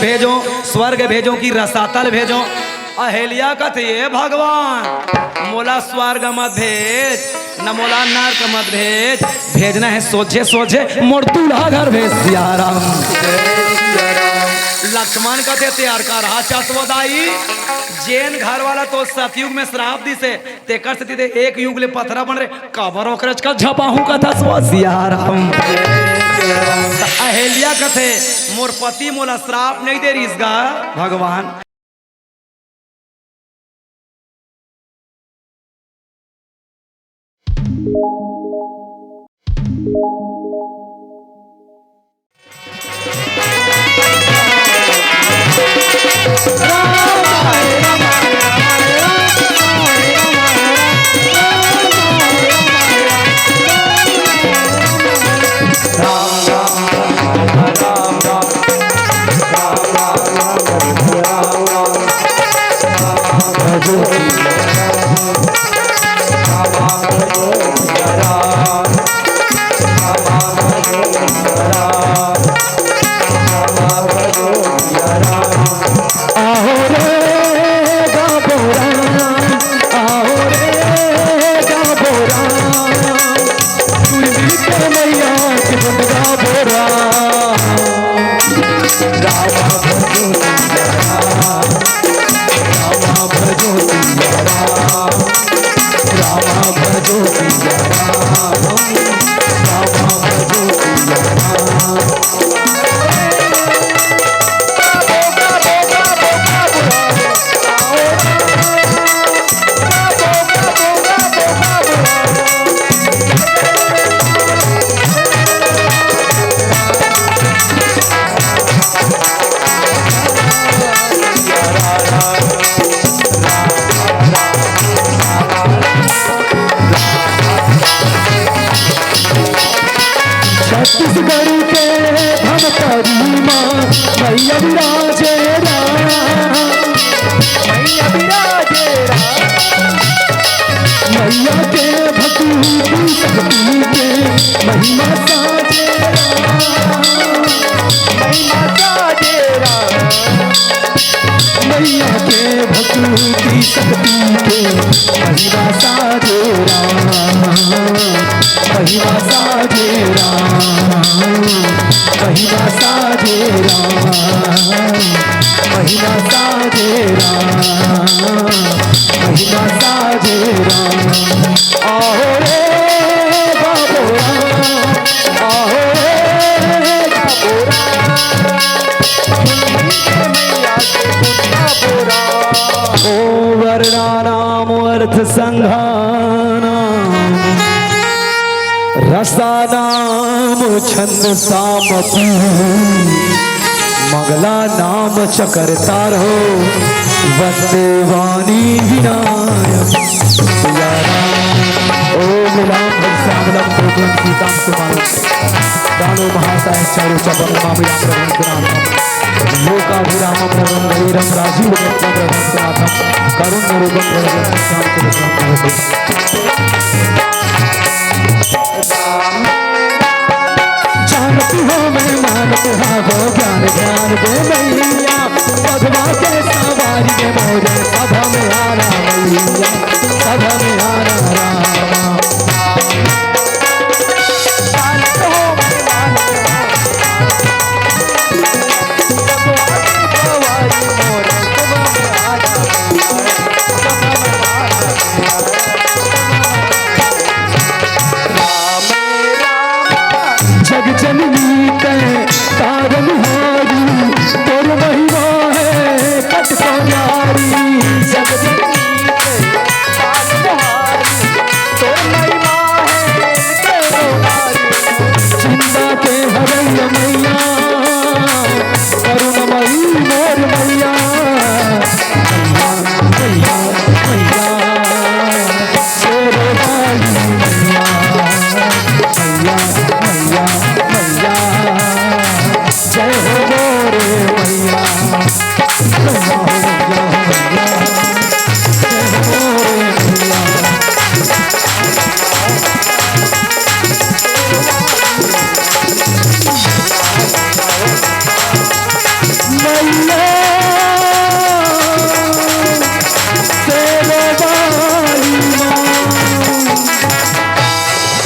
भेजो स्वर्ग भेजो कि रसातल भेजो। अहेलिया कथिए भगवान मोला स्वर्ग मत भेज न मोला नर्क मत भेज, भेजना है सोझे सोझे मोर दूल्हा घर भेज सियाराम। लक्ष्मण कथे तैयार कर रहा चतवदाई जैन घर वाला तो सतयुग में श्राप दी से तेकर से दे एक युग ले पथरा बन रहे कबर ओकरच का झपाहू कथा सो सियाराम। अहेलिया कथे मोर पति मोला श्राप नहीं दे रही भगवान। छत्तीसगढ़ के धमतरी माँ मैया विराजे मैया के भक्ति शक्ति के महिमा साजे मैया के भक्ति शक्ति के महिमा साजे महिमा साजे महिमा साजे महिमा साजे महिमा साजे आहो रे बाबोरा आहो रे बाबोरा ओ वर्णानाम अर्थ संघानाम रसानाम छंद सामपी मंगला नाम चकरतारो वंदे वाणी विनायक ओम राम श्यामलम गोविंद सीताम सुमानम दानो महासाय चारु चपल मामयाम रघुनाथम लोकाभिरामम रघुवीरम राजीव नेत्रम रघुनाथम करुण रूपम रघुनाथम जानती हो मैं मानती हाँ वो ज्ञान ज्ञान दे मैया पद्मा के सवारी के मोरे सभा में आना मैया सभा में आना रामा जग जननी के तारन हारी तोर महिमा है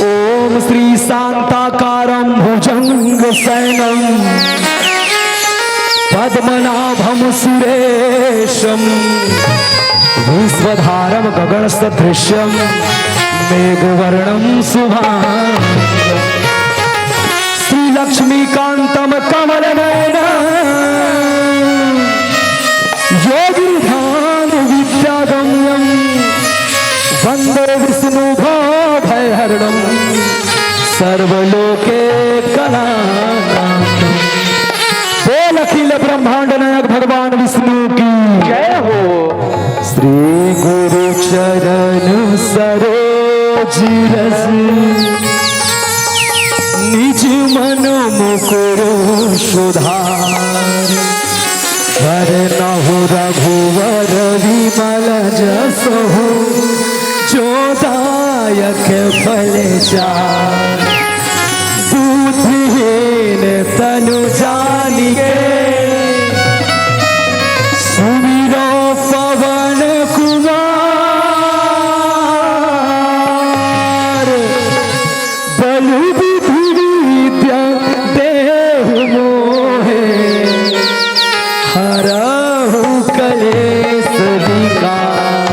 ओम श्री शांताकारं भुजंग शयनं पद्मनाभं सुरेशं विश्वधारं गगन सदृश्यं मेघवर्णं शुभांगं श्री लक्ष्मीकांतं कमलनयनं योगिर्ध्यान विद्यागम्यं वंदे विष्णुभयहरणं सर्वलोके कलानाथं। बोल अखिल ब्रह्मांड नायक भगवान विष्णु की जय हो। श्री गुरु चरण सरोज रस निज मन मुकुर सुधार वरनहु रघुवर विमल जसु जो दायक फल चार बुद्धिहीन तनु जानिके सुमिरो पवन कुमार बलि विधि विद्या देहु मोहे हरहु कलेश विकार।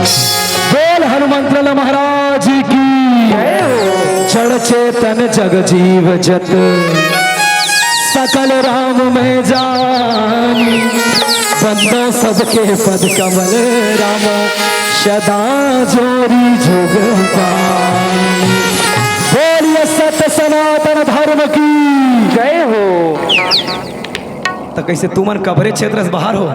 बोल हनुमंत लाल महाराज की जड़ चेतन जग जीव जत सकल राम में जानी बंदो सबके पद कमल राम सदा जोरी जुग पानी। बोलिए सत्य सनातन धर्म की जय हो। तो कैसे तुमन कवरेज क्षेत्र से बाहर हो,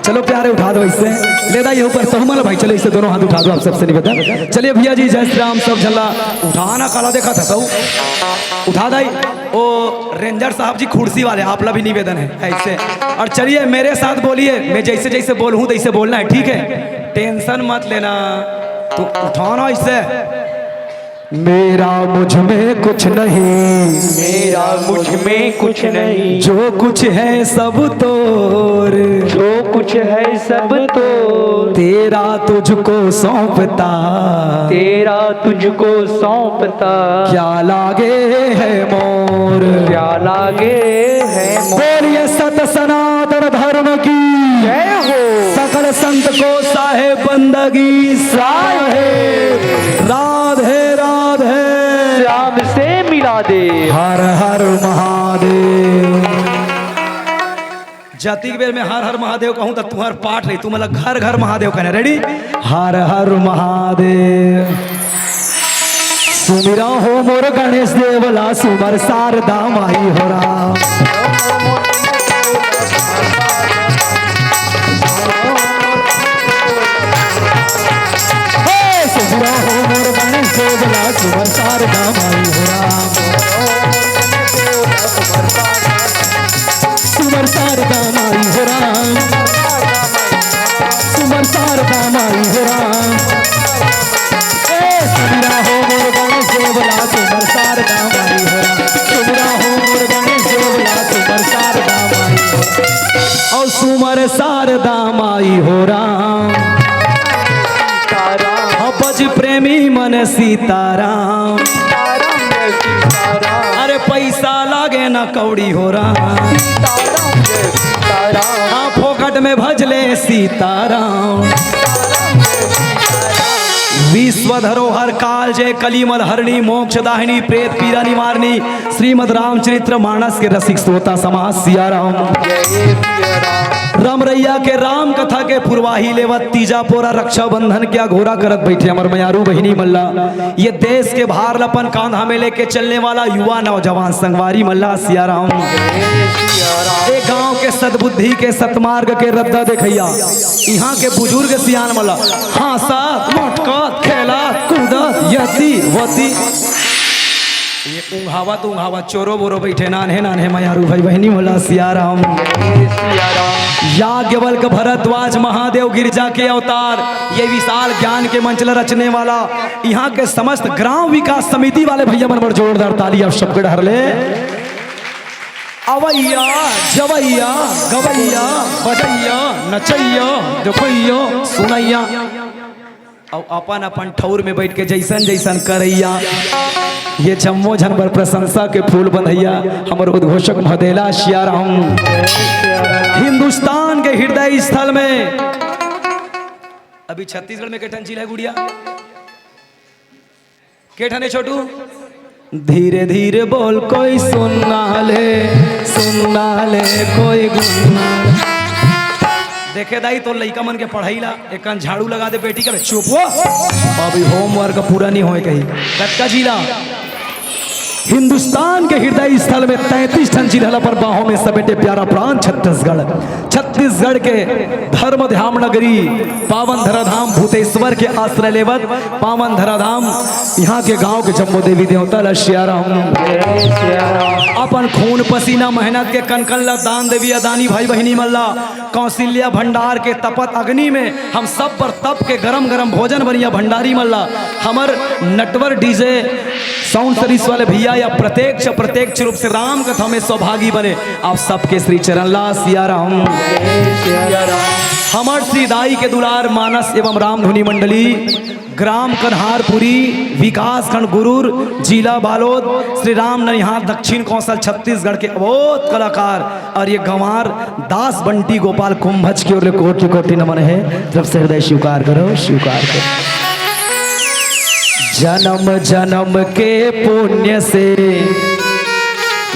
चलो प्यारे उठा दो इससे ले दाई ऊपर सहमल भाई, चलो इससे दोनों हाथ उठा दो आप सबसे निवेदन। चलिए भैया जी जय श्री राम सब झल्ला उठाना काला देखा था सब उठा दाई। ओ रेंजर साहब जी कुर्सी वाले आप ला भी निवेदन है ऐसे। और चलिए मेरे साथ बोलिए, मैं जैसे जैसे बोलूँ तैसे बोलना है, ठीक है? टेंशन मत लेना, तो उठाना इससे। मेरा मुझ में कुछ नहीं, मेरा मुझ में कुछ नहीं, जो कुछ है सब तोर, जो कुछ है सब तो तेरा तुझको सौंपता, तेरा तुझको सौंपता, क्या लागे है मोर, क्या लागे है मोर। बोलिए सत सनातन धर्म की जय हो। सकल संत को साहेब बंदगी साहेब राधे राधे श्याम से मिला दे। हर हर महादेव। जाति के बेर में हर हर महादेव कहूँ तो तुम्हार पाठ रही, तुम मतलब घर घर महादेव कहने रेडी। हर हर महादेव। सुमिरा हो मोर गणेश देवला सुमर शारदा माई हो राम। सुमिरा हो मोर गणेश देवला सुमर शारदा माई हो राम। सुमर शारदा माई हो राम, सुमर शारदा माई हो राम। सुमिरा हो मोर गणेश देवला सुमर शारदा माई हो राम। सुमिरा हो मोर गणेश देवला सुमर शारदा माई हो राम। और सुमर शारदा माई हो राम। बज प्रेमी मन सीताराम। अरे पैसा लागे न कौड़ी हो राम, हाँ फोकट में भजले सीताराम। विश्व धरोहर काल जय कलिमल हरणी मोक्ष दाहिनी प्रेत पीरा निवारणी श्रीमद रामचरित्र मानस के रसिक श्रोता समाज सिया राम। रमरैया के राम कथा के पुरवाही लेवत तीजा पोरा रक्षा बंधन क्या घोरा करत बैठे अमर मयारू बहिनी मल्ला। ये देश के भार लपन कांधा में लेके चलने वाला युवा नौजवान संगवारी मल्ला सिया राम। एक गांव के सद्बुद्धि के सतमार्ग के रद्दा देखैया, यहाँ के बुजुर्ग सियान मल्ला हासत मोटकत खेलत कूदत यति वती। ये ऊंघावत चोरो बोरो बैठे नान्हे नान्हे मयारू भाई बहनी मोला सिया राम। याज्ञवल्क्य भरद्वाज महादेव गिरजा के अवतार, ये विशाल ज्ञान के मंचल रचने वाला यहाँ के समस्त ग्राम विकास समिति वाले भैया मन बड़ जोरदार ताली और शब्द हर ले। अवैया जवैया गवैया बजैया नचैया देखैया सुनैया और अपन अपन ठौर में बैठ के जैसन जैसन करैया ये जम्मो झनबर प्रशंसा के फूल बंधैया हमर उद्घोषक मधेला सियाराम हिंदुस्तान के हृदय स्थल में अभी छत्तीसगढ़ में केठन जिला है गुड़िया केठन है छोटू धीरे धीरे बोल कोई सुनना ले कोई गुनना देखे दाई तो लइका मन के पढ़ाई ला एक झाड़ू लगा दे बेटी का चुप हो अभी होमवर्क पूरा नहीं होए कहीं कटका जिला हिंदुस्तान के हृदय स्थल में 33 टन जिला पर बाहों में समेटे प्यारा प्राण छत्तीसगढ़ के धर्म धाम नगरी पावन धराधाम भूतेश्वर के आश्रय लेवत पावन धराधाम यहाँ के गांव के जम्मो देवी देवता लशियाराम अपन खून पसीना मेहनत के कनकल्ला दान देवी अदानी भाई बहिनी मल्ला कौशल्या भंडार के तपत अग्नि में हम सब पर तप के गरम गरम भोजन बनिया भंडारी मल्ला हमर नटवर डीजे साउंड सर्विस वाले भैया या प्रत्यक्ष रूप से राम कथा में सौभागी बने आप सबके श्री चरणलाल सियाराम हमर श्री दाई के दुलार मानस एवं राम धुनी मंडली ग्राम कन्हारपुरी विकास खंड गुरूर जिला बालोद श्री राम ननिहाल दक्षिण कौशल छत्तीसगढ़ के अवोध कलाकार और ये गंवार दास बंटी गोपाल कुंभज की ओर कोटि कोटि नमन है जब से हृदय स्वीकार करो जन्म जन्म के पुण्य से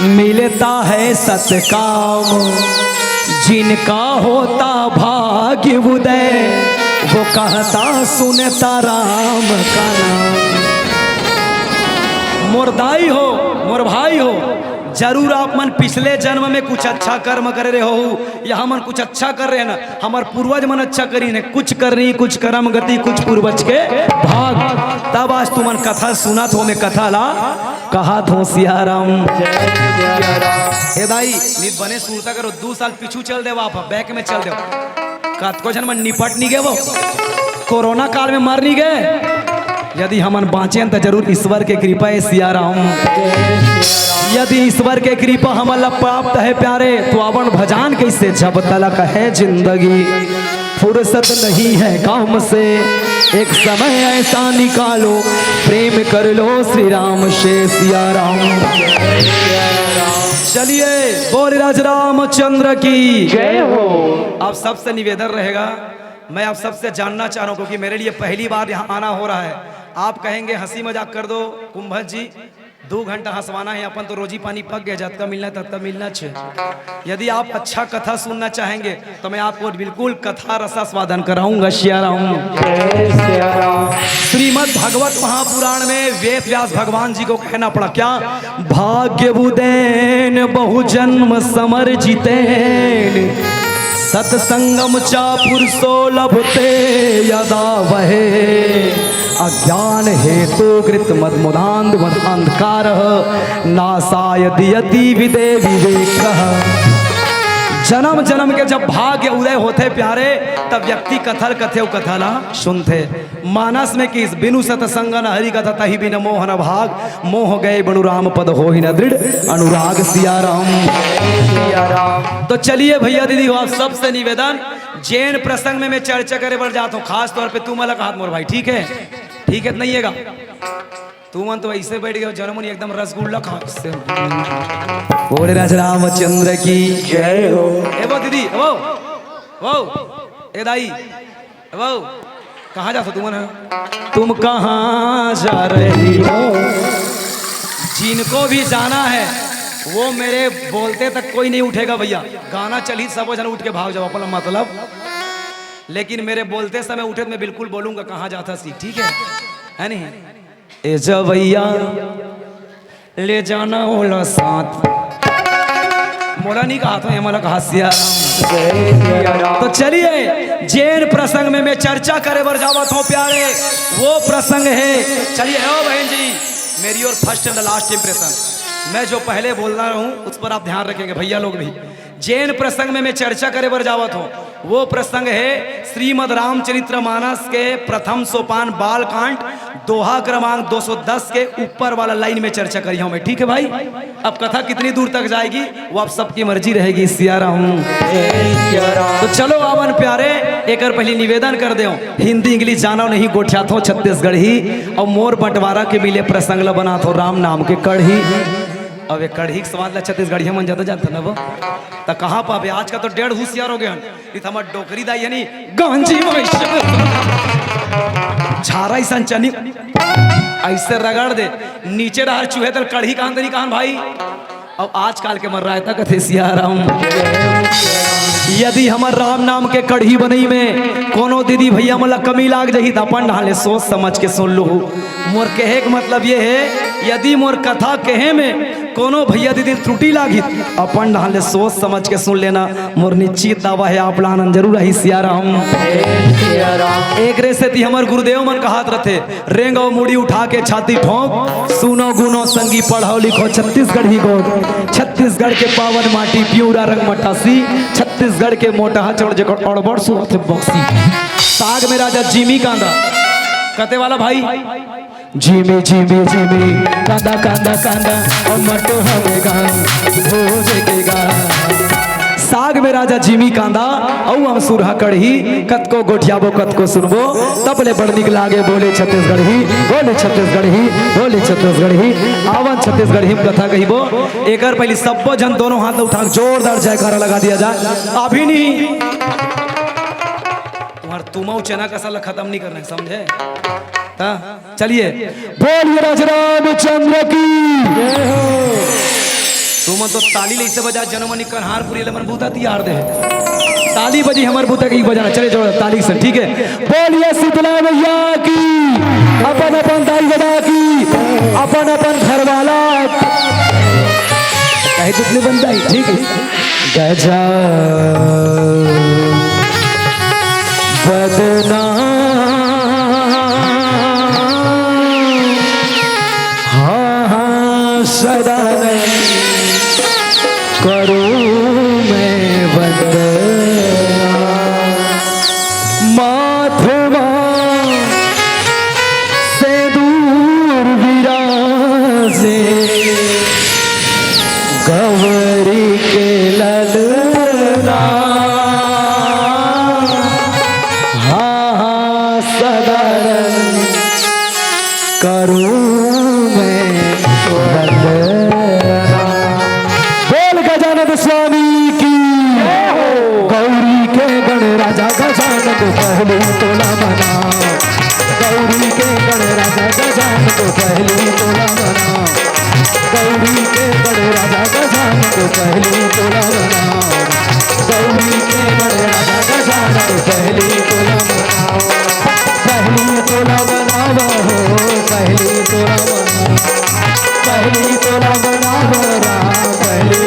मिलता है सत्काम जिनका होता भाग्य उदय वो कहता सुनता राम का नाम मोर दाई हो मोर भाई हो जरूर आप मन पिछले जन्म में कुछ अच्छा कर्म करे रहे हो या हम कुछ अच्छा कर रहे हैं ना हमार पूर्वज मन अच्छा करी ने कुछ करनी कुछ कर्म गति कुछ पूर्वज के भाग तब आज तुमन कथा सुना तो मैं कथा ला कहा थो सियाराम हे दाई नित बने सुनता करो 2 साल पीछू चल दे आप बैक में चल दे कतको जन मन निपट नहीं गए वो कोरोना काल में मर नहीं गए यदि हमन बाँचे तो जरूर ईश्वर के कृपा है सियाराम यदि ईश्वर के कृपा हमला प्राप्त है प्यारे तो अवन भजान कैसे जब तलक है जिंदगी फुर्सत नहीं है काम से एक समय ऐसा निकालो प्रेम कर लो श्री राम से सियाराम चलिए बोल राज रामचंद्र की जय हो। आप सबसे निवेदन रहेगा मैं आप सबसे जानना चाह रहा हूँ क्योंकि मेरे लिए पहली बार यहाँ आना हो रहा है आप कहेंगे हंसी मजाक कर दो कुंभज जी 2 घंटा हंसवाना है अपन तो रोजी पानी पक गया जब तक मिलना तब तक मिलना चाहिए यदि आप अच्छा कथा सुनना चाहेंगे तो मैं आपको बिल्कुल कथा रसास्वादन कराऊंगा सियाराम श्रीमद् भागवत महापुराण में वेद व्यास भगवान जी को कहना पड़ा क्या भाग्य बुदैन बहु जन्म समर जितेन सत्संगम चा पुरुषो लभते यदा वहे अज्ञान हेतु कृत मद मुदांध मद अंधकार नासाय दियति विदे विवेक जन्म जन्म के जब भाग्य उदय होते प्यारे तब व्यक्ति कथल कथे कथला सुनते मानस में कि बिनु सतसंग न हरि कथा तही बिन मोह न भाग मोह गए बनु राम पद हो ही न दृढ़ अनुराग सियाराम तो चलिए भैया दीदी हो आप सबसे निवेदन जैन प्रसंग में मैं चर्चा करे बढ़ जाता हूँ खास तौर पे तू मलक हाथ मोर भाई ठीक है नहीं है तू मन तो ऐसे बैठ गया जनमुनि एकदम रसगुल्ला खा से बोले राज रामचंद्र की जय हो। ए वो दीदी वो ए दाई वो कहाँ जाते तुम कहाँ जा रही हो जिनको भी जाना है वो मेरे बोलते तक कोई नहीं उठेगा भैया गाना चली सब जन उठ के भाग जाओ अपना मतलब लेकिन मेरे बोलते समय उठे तो मैं बिल्कुल बोलूंगा कहाँ जाता सी ठीक है नहीं ए जवैया ले जाना ओला साथ मोला नहीं कहा तो मोला कहा सियाराम तो चलिए जैन प्रसंग में मैं चर्चा करे बर जावत हूँ प्यारे वो प्रसंग है चलिए ओ बहन जी मेरी और फर्स्ट एंड लास्ट इंप्रेशन मैं जो पहले बोल रहा हूँ उस पर आप ध्यान रखेंगे भैया लोग भी जैन प्रसंग में मैं चर्चा करे बर जावत हूँ वो प्रसंग है श्रीमद् रामचरितमानस के प्रथम सोपान बालकांड दोहा क्रमांक 210 के ऊपर वाला लाइन में चर्चा करी हूं मैं, ठीक है भाई। अब कथा कितनी दूर तक जाएगी वो आप सबकी मर्जी रहेगी। सियारा हूं तो चलो आवन प्यारे एक और पहले निवेदन कर दे, हिंदी इंग्लिश जानो नहीं गोठिया थो छत्तीसगढ़ी और मोर बंटवारा के मिले प्रसंग ला बना थो राम नाम के कढ़ी। अब ये कढ़ी के समाज ला छत्तीसगढ़ी मन जाता जानता ना वो तो कहाँ पावे आज का तो 1.5 होशियार हो गया हमार डोकरी दाई यानी गांजी झारा ऐसा चनी ऐसे रगड़ दे नीचे रहा चूहे तो कढ़ी कहां तरी कहां भाई। अब आजकल के मर रहा है कथे सियाराम यदि हमार राम नाम के कढ़ी बनई में कोनो दीदी भैया मला कमी लाग जही तो अपन ढाले सोच समझ के सुन लो। मोर कहे का मतलब ये है यदि मोर कथा कहे में कोनो भैया दीदी त्रुटि लागी अपन ढाले सोच समझ के सुन लेना। मोर निश्चित दावा है आप लानन जरूर रही सियाराम। एक रे से हमार गुरुदेव मन कहात रथे रेंगो मुड़ी उठा के छाती ठोंक सुनो गुनो संगी पढ़ो लिखो छत्तीसगढ़ी गोद छत्तीसगढ़ के पावन माटी प्यूरा रंग मटासी छत्तीसगढ़ के मोटा चढ़ जकर अड़बड़ सुरत बक्सी साग में राजा जिमी कांदा कते वाला भाई जिमी जिमी जिमी कांदा कांदा कांदा और मटो हमें गान भोज के गान साग में राजा जिमी कांदा औ हम सुरहा कढ़ी कतको गोठियाबो कतको सुनबो तब ले बड़ निक लागे बोले छत्तीसगढ़ी बोले छत्तीसगढ़ी बोले छत्तीसगढ़ी आवन छत्तीसगढ़ी में कथा कहिबो एकर पहले सबो जन दोनों हाथ उठा जोरदार जयकारा लगा दिया जाए। अभी नहीं तुम्हार तुमौ चना का साला खत्म नहीं करना है समझे। चलिए बोलिए रामचंद्र की तुम तो ताली ले बजा जनमनी कन्हारपुरी मन बूता तैयार दे ताली बजी हमार बूता की बजाना चले जो ताली से ठीक है। बोलिए शीतला मैया की अपन अपन ताली बजा की अपन अपन घर वाला कहे कितने बनता है ठीक है। गजा बदना हाँ सदा करूं मैं वंदना माधवा से दूर विराजे गौरी के ललना हाँ हाँ सदा करूं स्वामी की गौरी के गण राजा गजानन को पहली तोला मना गौरी के गण राजा गजानन को पहली तोला मना गौरी के गण राजा गजानन को पहली तोला मना गौरी के गण राजा गजानन को पहली तोला मना पहली तोला मनावा हो पहली तोला मना पहली तोला मनावा राम पहली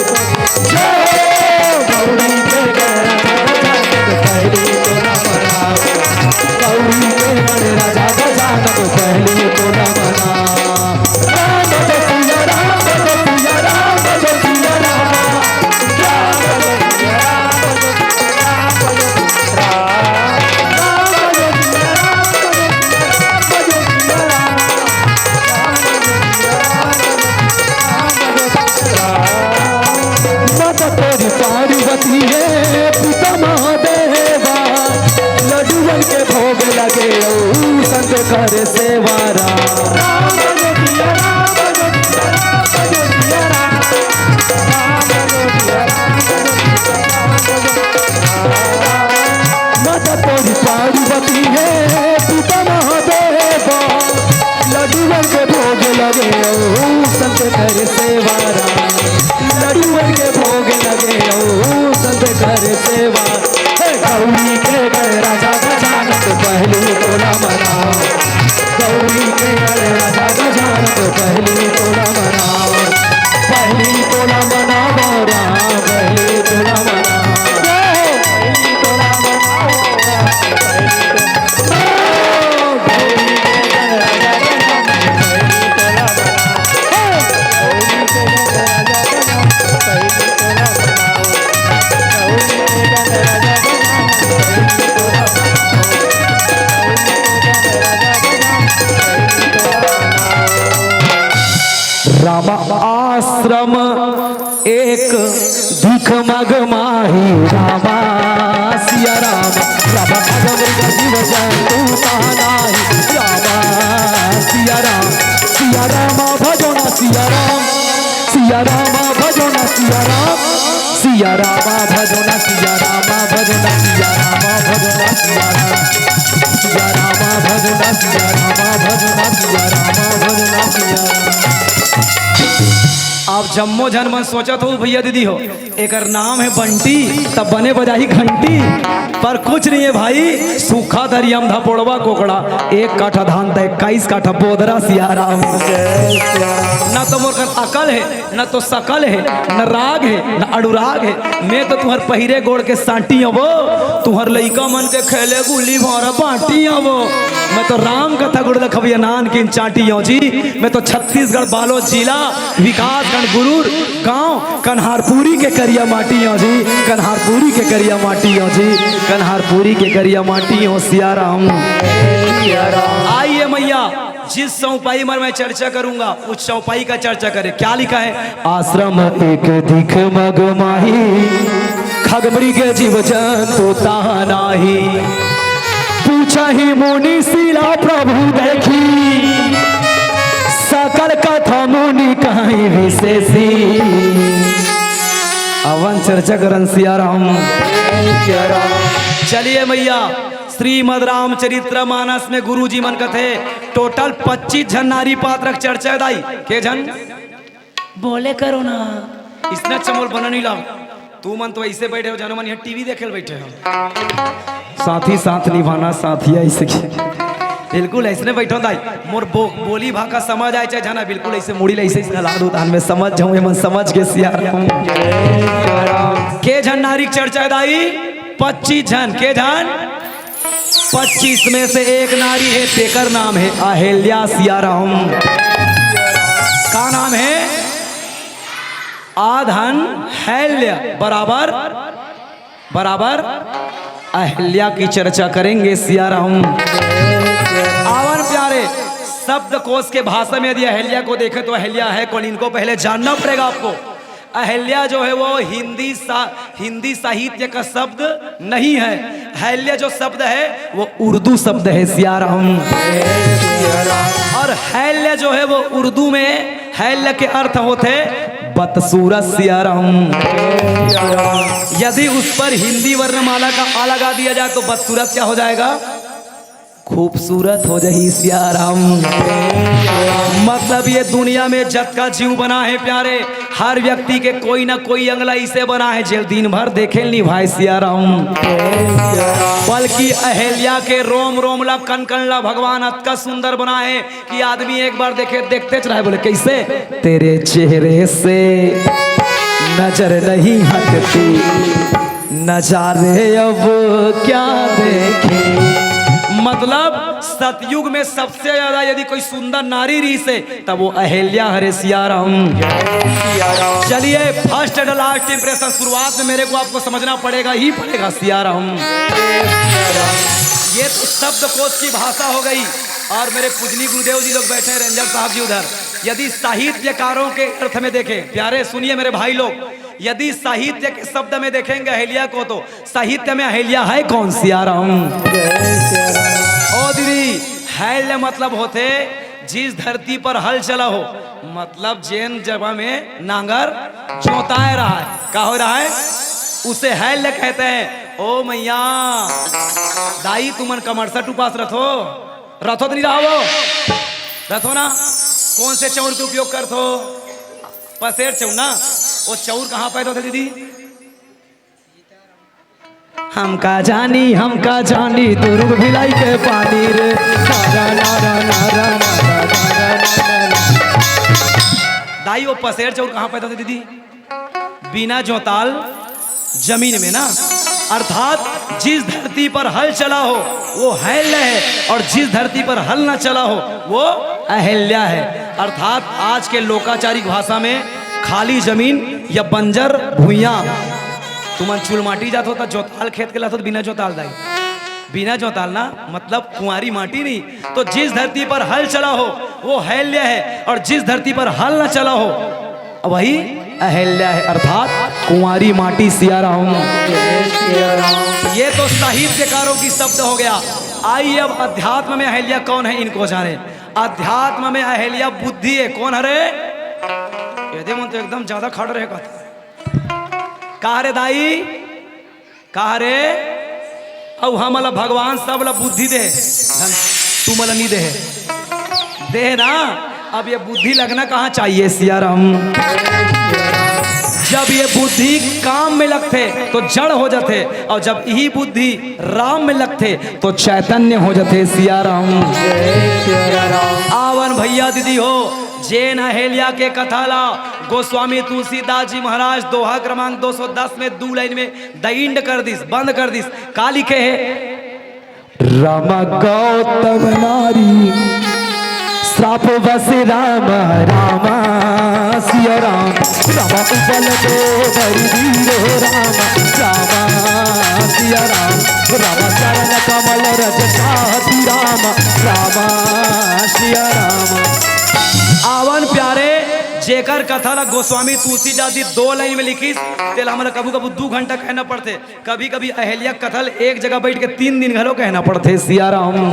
गौरी के राजा गजानन को पहली तोला मना राम सिया राम सिया राम सिया राम तेरी पार्वती है पिता महादेवा लड्डूवन के भोग लगे संत कर सेवारा माता तेरी पार्वती है पिता महादेवा लड्डूवन के भोग लगे संत कर सेवारा लड्डूवन के भोग लगे संत कर सेवा गौरी के गण राजा गजानन पहली तोला मना गौरी के गण राजा गजानन पहली तोला मना पहली तोला मना मोरा पहली तोला मना पहली तोला मना गौरी के गण राजा गजानन पहली तोला मना गौरी के गण राजा गजानन पहली तोला मना गौरी के गण राजा गजानन पहली तोला मना एक दिख मग माही रामा सिया राम राम मृग जीव जंतु तानाही रामा सिया राम भजो न सिया राम भजो न सिया राम सिया राम भजो न सिया राम भजो न सिया राम भजो न सिया राम सिया राम भजो न सिया राम भजो न सिया राम भजो न सिया राम। आप जम्मो जन मन सोचत हो भैया दीदी हो एकर नाम है बंटी तब बने बजाही घंटी पर कुछ नहीं है भाई सूखा दरियम धपोड़वा कोकड़ा 1 काठा धान था 21 काठा बोदरा सियाराम। न तो मोर अकल है न तो सकल है न राग है न अनुराग है मैं तो तुम्हार पहिरे गोड़ के सांटी हबो तुम्हार लइका मन के खेले गुली भर बाटी हबो मैं तो राम कथा गुड़ लखबिया नान की चाटी हो जी मैं तो छत्तीसगढ़ बालोद जिला विकास गुरूर गांव कन्हारपुरी के करिया माटी हो जी कन्हारपुरी के करिया माटी हो जी कन्हारपुरी के करिया माटी हो सियाराम। आइए मैया जिस चौपाई पर मैं चर्चा करूंगा उस चौपाई का चर्चा करें। क्या लिखा है? आश्रम एक दिख मग माही खगमरी के जीव जंतु ताहा नाही पूछा ही मुनि शिला प्रभु देखी सकल कथा मुनि कहीं विशेषी। अवन चर्चा करन सियाराम। चलिए मैया श्रीमद रामचरित्र मानस में गुरुजी मन कथे टोटल 25 जन नारी पात्रक चर्चा दाई के जन बोले करो ना इसने चमोल बना नहीं लाओ तू मन तो ऐसे बैठे हो जानो मन यहाँ टीवी देखे बैठे हो साथी साथ निभाना साथी ऐसे बिल्कुल ऐसे बैठो दाई मोर बोली भाषा समझ आए चाहे जाना बिल्कुल ऐसे मुड़ी ऐसे हिला दो तान में समझ जाऊं मन समझ के सियार के जन नारी चर्चा दाई 25 जन के जन 25 में से एक नारी है तेकर नाम है अहिल्या सियाराम। का नाम है? आधन हैल्य बराबर बराबर अहिल्या की चर्चा करेंगे सियाराम। आवन प्यारे शब्द कोश के भाषा में यदि अहिल्या को देखें तो अहिल्या है कौन इनको पहले जानना पड़ेगा आपको। अहिल्या जो है वो हिंदी साहित्य का शब्द नहीं है। अहिल्या जो शब्द है वो उर्दू शब्द है सियाराम। और हैल्य जो है वो उर्दू में हैल्य के अर्थ होते बदसूरत सियाराम। यदि उस पर हिंदी वर्णमाला का आ लगा दिया जाए तो बदसूरत क्या हो जाएगा? खूबसूरत हो जाही सियाराम। मतलब ये दुनिया में जत का जीव बना है प्यारे हर व्यक्ति के कोई ना कोई अंगला इसे बना है जेल दिन भर देखे नहीं भाई सियाराम। बल्कि अहिल्या के रोम रोमला कन कनला भगवान अतका सुंदर बना है कि आदमी एक बार देखे देखते चला बोले कैसे तेरे चेहरे से नजर नहीं हटती नजारे अब क्या देखे। मतलब सतयुग में सबसे ज्यादा यदि कोई सुंदर नारी रही से तब वो अहिल्या हरे सियाराम। चलिए फर्स्ट एंड लास्ट इंप्रेशन शुरुआत में मेरे को आपको समझना पड़ेगा ही पड़ेगा सियाराम। ये तो शब्द कोश की भाषा हो गई और मेरे पूजनी गुरुदेव जी लोग बैठे हैं रंजन साहब जी उधर। यदि साहित्यकारों के अर्थ में देखें प्यारे सुनिए मेरे भाई लोग यदि साहित्य के शब्द में देखेंगे अहिल्या को तो साहित्य में अहिल्या है कौन सियाराम। ओ दीदी हैल्य मतलब होते जिस धरती पर हल चला हो मतलब जैन जगह में नांगर जोताए रहा है क्या हो रहा है उसे हैल्य कहते हैं। ओ मैया दाई तुमन कमरसा टुपास रथो रथो तो नहीं रहा वो रथो ना कौन से चौर के उपयोग करते हो? पसेर चौर ना। वो चौर कहाँ पैदा होते दीदी? हमका जानी दुर्ग भिलाई के पानी रे नारा नारा नारा नारा। दाई वो पसेर चौर कहाँ पैदा होते दीदी? बिना जोताल जमीन में ना। अर्थात जिस धरती पर हल चला हो वो हैल्य है और जिस धरती पर हल ना चला हो वो अहिल्या है। अर्थात आज के लोकाचारिक भाषा में खाली जमीन या बंजर भूइयां तुमन चूल माटी जात होता जोताल खेत के लात बिना जोताल दाई बिना जोताल ना मतलब कुंवारी माटी नहीं। तो जिस धरती पर हल चला हो वो हैल्य है और जिस धरती पर हल ना चला हो वही अहिल्या है, अर्थात कुंवारी माटी सिया राम। ये तो साहित्यकारों की शब्द हो गया। आइए अब अध्यात्म में अहिल्या कौन है इनको जाने। अध्यात्म में अहिल्या बुद्धि है। कौन हरे? यदि मन तो एकदम ज्यादा खड़ रहेगा। कहा रे दाई, कहा रे? अब हमला भगवान सब ला बुद्धि दे, तू मला नहीं दे ना। अब ये बुद्धि लगना कहाँ चाहिए सिया राम? जब ये बुद्धि काम में लगते तो जड़ हो जाते, और जब यही बुद्धि राम में लगते तो चैतन्य हो जाते सिया राम। आवन भैया दीदी हो, जैन अहेल्या के कथा ला गोस्वामी तुलसीदास जी महाराज दोहा क्रमांक 210 में 2 लाइन में दइंड कर दिस, बंद कर दिस। का लिखे है? राम गौतम नारी श्राप बस राम राम सिया राम। राम उपल दे बरी वीरो राम राम सिया राम। राम चरण कमल रज साथी राम राम सिया राम। आवन प्यारे, जेकर कथा ला गोस्वामी तुलसीदास जी 2 लाइन में लिखी, तेल हमारा कभी कभी 2 घंटा कहना पड़ते, कभी कभी अहिल्या कथल एक जगह बैठ के 3 दिन घलो कहना पड़ते सिया राम।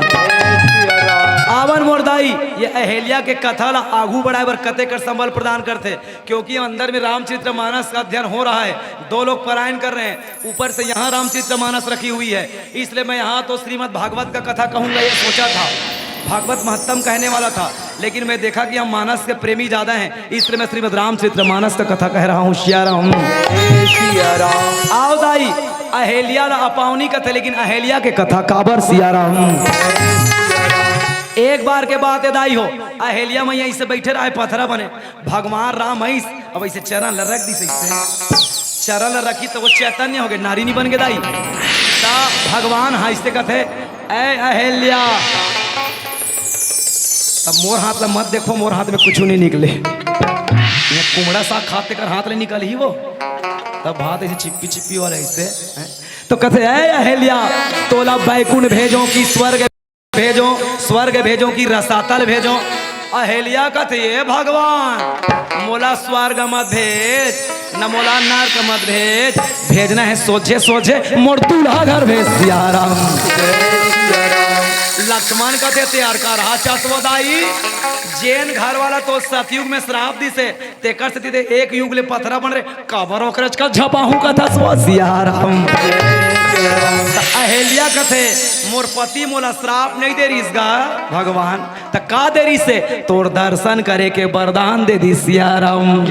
आवन मोरदाई, ये अहिल्या के कथा ला आगू बढ़ाए बर कते कर संबल प्रदान करते, क्योंकि अंदर में रामचरितमानस का अध्ययन हो रहा है। 2 लोग पारायण कर रहे हैं, ऊपर से यहाँ रामचरितमानस रखी हुई है। इसलिए मैं यहाँ तो श्रीमद् भागवत का कथा कहूँगा, ये सोचा था। भागवत महत्तम कहने वाला था, लेकिन मैं देखा कि हम मानस के प्रेमी ज्यादा हैं, इसलिए मैं श्रीमद् रामचरितमानस का कथा कह रहा हूँ सिया राम। आओ दाई, अहिल्या अपावनी कथे, लेकिन अहिल्या के कथा काबर सिया राम। एक बार के बात है दाई हो, अहिल्या मैया ऐसे बैठे रहे, पथरा बने, भगवान राम ऐस अब ऐसे चरण ल रख दी, ऐसे चरण ल रखी तो वो चैतन्य हो गए, नारी नहीं बन गए दाई। भगवान हाइसे कथे, ऐ अहिल्या, अब मोर हाथ ला मत देखो, मोर हाथ में कुछ नहीं निकले। ये कुमड़ा साग खाते कर हाथ ले निकल ही वो, तब हाथ ऐसे चिप्पी चिप्पी वाला ऐसे। तो कहते ऐ अहिल्या, तोला बैकुंठ भेजो कि स्वर्ग भेजो, स्वर्ग भेजो कि रसातल भेजो। अहिल्या कहते ये भगवान, मोला स्वर्ग मत भेज, न मोला नरक मत भेज, भेजना है सोझे सोझे मोर दूल्हा घर भेज सिया राम। लक्ष्मण कहते तैयार कर रहा चसवदाई, जैन घर वाला तो सतयुग में श्राप दी से तेकर से दे एक युग ले पथरा बन रहे, कबर ओकरज का झपाहू कथा सिया राम। अहिल्या कथे मोर पति मोला श्राप नहीं दे रही इसका भगवान, त का दे रही से तोर दर्शन करे के वरदान दे दी सिया राम।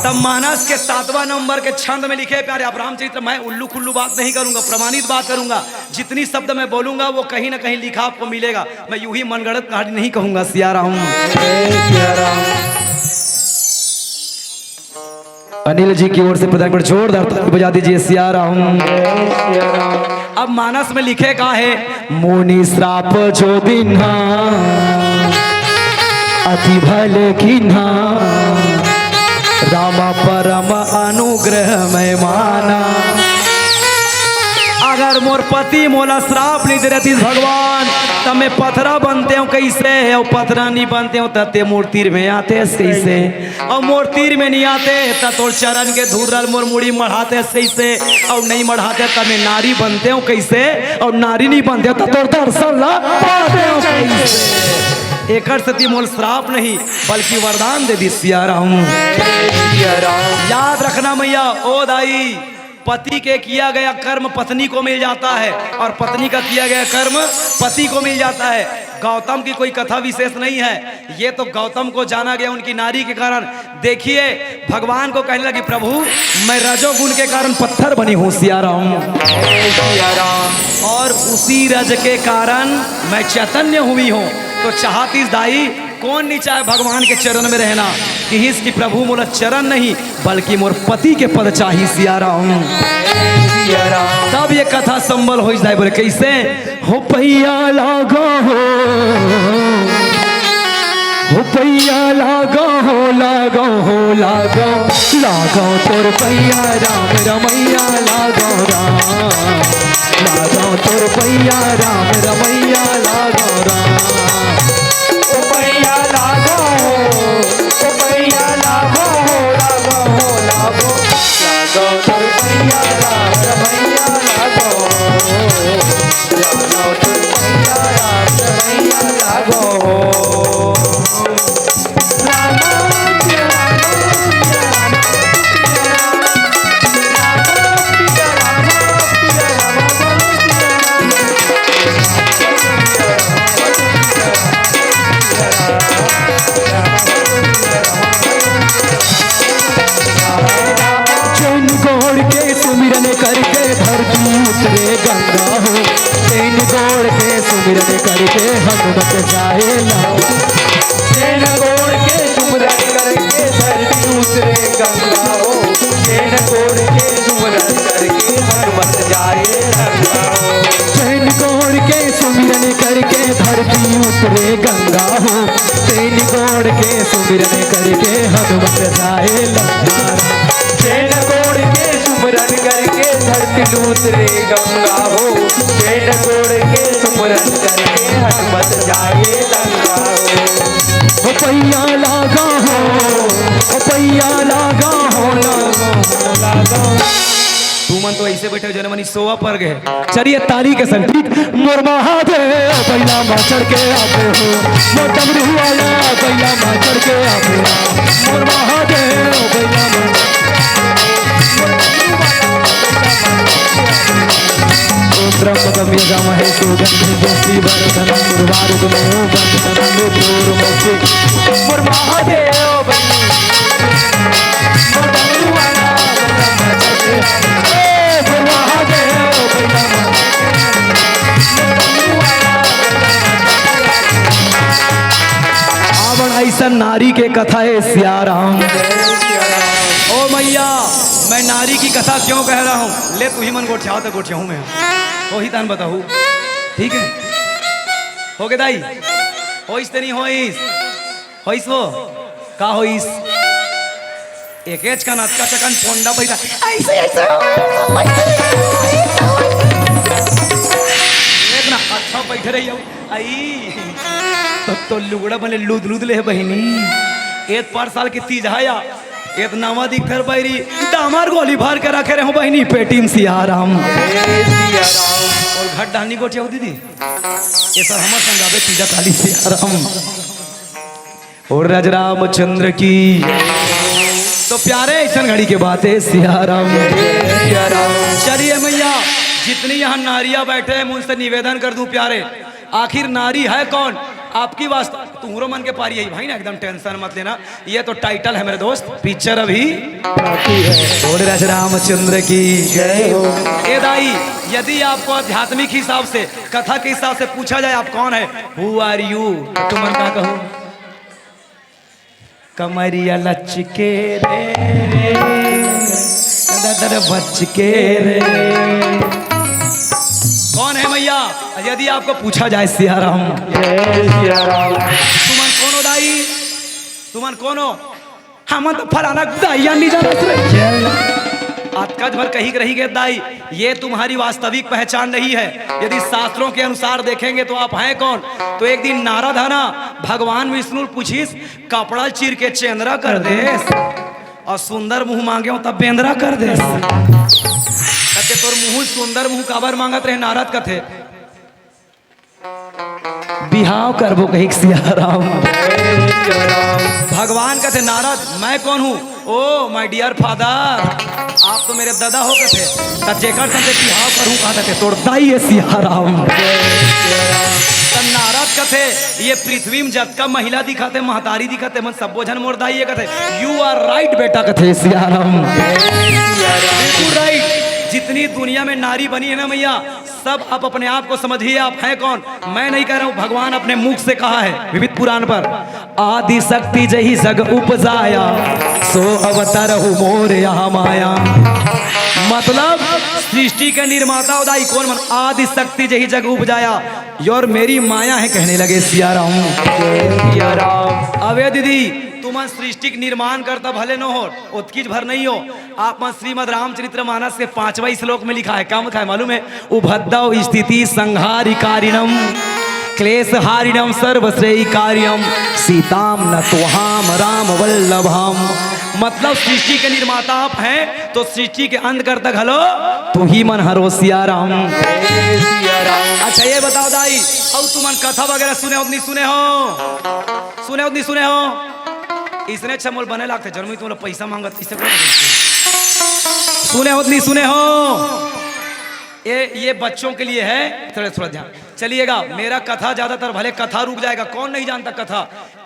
तब मानस के 7वां नंबर के छंद में लिखे प्यारे, आप रामचरित्र, मैं उल्लू खुल्लू बात नहीं करूंगा, प्रमाणित बात करूंगा। जितनी शब्द मैं बोलूंगा वो कहीं ना कहीं लिखा आपको मिलेगा, मैं यूं ही मनगढ़ंत कहानी नहीं कहूंगा सिया राम। अनिल जी की ओर से प्रदान कर जोरदार ताली बजा दीजिए सिया राम। अब मानस में लिखे का है, मुनि श्राप जो दिन्हा अति भले किन्हा, राम परम अनुग्रह मैं माना। अगर मोर पति मोला श्राप नहीं दे रही भगवान, तब मैं पथरा बनते हूँ कैसे, और पथरा नहीं बनते हूँ तब मोर तीर में आते कैसे, और मोर तीर में नहीं आते तब तोर चरण के धूरल मोर मुड़ी मढ़ाते कैसे, और नहीं मढ़ाते तब मैं नारी बनते हूँ कैसे, और नारी नहीं बनते तब तोर दर्शन ला पाते हूँ कैसे। एकर सती मोल श्राप नहीं बल्कि वरदान दे दी सिया राम। याद रखना मैया ओ दाई, पति के किया गया कर्म पत्नी को मिल जाता है, और पत्नी का किया गया कर्म पति को मिल जाता है। गौतम की कोई कथा विशेष नहीं है, ये तो गौतम को जाना गया उनकी नारी के कारण। देखिए भगवान को कहने लगी, प्रभु मैं रजोगुण के कारण पत्थर बनी हूँ सिया राम, और उसी रज के कारण मैं चैतन्य हुई हूँ। तो चाहती दाई, कौन नहीं चाहे भगवान के चरण में रहना, कि इसकी प्रभु मोला चरण नहीं बल्कि मोर पति के पद चाहिए सिया राम। तब ये कथा संबल हो जाए, बोले कैसे हो पैया लागो हो पैया लागो हो लागो हो लागो लागो तोर पैया राम रमैया लागो राम, लागो तोर पैया राम रमैया लागो राम। ओ पैया लागो, ओ पैया लागो गंगा हो तेन गोड़ के सुमिरन करके हनुमत जाए लंका। तेन गोड़ के सुमरन करके धरती उतरे गंगा हो तेन गोड़ के सुमरन करके हनुमत जाए लंका हो तेन गोड़ के सुमिरन करके धरती उतरे गंगा हो तेन गोड़ के सुमिरन करके हनुमत जाए लंका। तेन गोड़ के सुमरन करके धरती उतरे गंगा हो तेन गोड़ के सुमरन करके हनुमत जाए लंका हो पैया लागा हो पैया लागा हो लागा। तू मन तो ऐसे बैठे जनमनी सोवा पर गए। चलिए ताली के संग ठीक मोर महादेव बैला माँ चढ़ के आते हो मोर डमरू वाला बैला माँ चढ़ के आते हो मोर महादेव बैला माँ ब्रह्म गमहे सुगंधि गोष्ठी वर्धन गुरुवार गुणो बंधन चोर मोक्षे मोर महादेव मोर डमरू वाला मोर महादेव बैला माँ आवण ऐसा नारी के कथा है सियाराम। ओ मैया मैं नारी की कथा क्यों कह रहा हूँ? ले तू ही मन गोठिया तो गोठिया हूँ मैं वही तान बताऊ। ठीक है हो गए दाई होइस ते नहीं होइस होइस वो का होइस एक एच का नाटका चकन पोंडा पैदा ऐसे ऐसे एक ना अच्छा बैठे रही हो आई तो लुगड़ा बने लूद लूद ले बहिनी एक पर साल की तीज आया एक नामा दिख थर बैरी दामार गोली भर के रखे रहे हो बहिनी पेटीम सियाराम और घट डालनी को चाहो दीदी ये सर हमर संगावे तीजा काली सियाराम और राजरामचंद्र की तो प्यारे ऐसा घड़ी के बात है सियाराम। चलिए मैया जितनी यहाँ नारियां बैठे हैं मुझसे निवेदन कर दूं प्यारे आखिर नारी है कौन आपकी वास्ते तुम्हारो मन के पारी है भाई ना एकदम टेंशन मत लेना ये तो टाइटल है मेरे दोस्त पिक्चर अभी और राजरामचंद्र की जय हो। ए दाई यदि आपको आध्यात्मिक हिसाब से कथा के हिसाब से पूछा जाए आप कौन है हु आर यू तो मन का कहूँ कमरिया लचके रे दर बच के रे कौन है मैया यदि आपको पूछा जाए सियाराम तुमन कौन हो दाई तुमन कौन हो हम तो फलाना दाइया नहीं जानत आज भर कहीं रही गए दाई ये तुम्हारी वास्तविक पहचान नहीं है यदि शास्त्रों के अनुसार देखेंगे तो आप हैं कौन तो एक दिन नारद है ना भगवान विष्णु पूछिस कपड़ा चीर के चेंद्रा कर दे और सुंदर मुंह मांगे हो तब बेंद्रा कर दे कथे तोर मुंह सुंदर मुंह काबर मांगत रहे नारद कथे बिहाव करबो कहीं सियाराम। भगवान कथे नारद मैं कौन हूँ ओ माय डियर फादर आप तो मेरे दादा हो कथे तब जेकर संगे बिहाव करूँ कहा थे तोड़ दाई है सियाराम। तब नारद कथे ये पृथ्वी में जब का महिला दिखाते महतारी दिखाते मन सब जन मोर दाई कथे यू आर राइट बेटा कथे सियाराम बिल्कुल राइट जितनी दुनिया में नारी बनी है ना मैया सब आप अपने आप को समझिए आप हैं कौन मैं नहीं कह रहा हूँ भगवान अपने मुख से कहा है विविध पुराण पर आदि शक्ति जही जग उपजाया सो अवतार मोर यहाँ माया मतलब सृष्टि के निर्माता उदाई कौन मन आदि शक्ति जही जग उपजाया और मेरी माया है कहने लगे सियाराम। अबे दीदी तुम सृष्टि निर्माण करता भले न हो उत्कीज भर नहीं हो आप मन श्रीमद रामचरित्र मानस के 5वां श्लोक में लिखा है क्या लिखा है मालूम है उभद्दव स्थिति संहारिकारिणम क्लेश हारिणम सर्वश्रेय कार्यम सीताम न तोहाम राम वल्लभम मतलब सृष्टि के निर्माता आप हैं तो सृष्टि के अंत कर तक हलो तू ही मन हरो सियाराम। अच्छा ये बताओ दाई और तुमन कथा वगैरह सुने हो नहीं सुने हो इसने अच्छा मोल बने लागते जर्मनी तुम पैसा मांगत इससे सुने हो नहीं सुने हो ये बच्चों के लिए है थोड़ा ध्यान चलिएगा मेरा कथा ज्यादातर भले कथा रुक जाएगा कौन नहीं जानता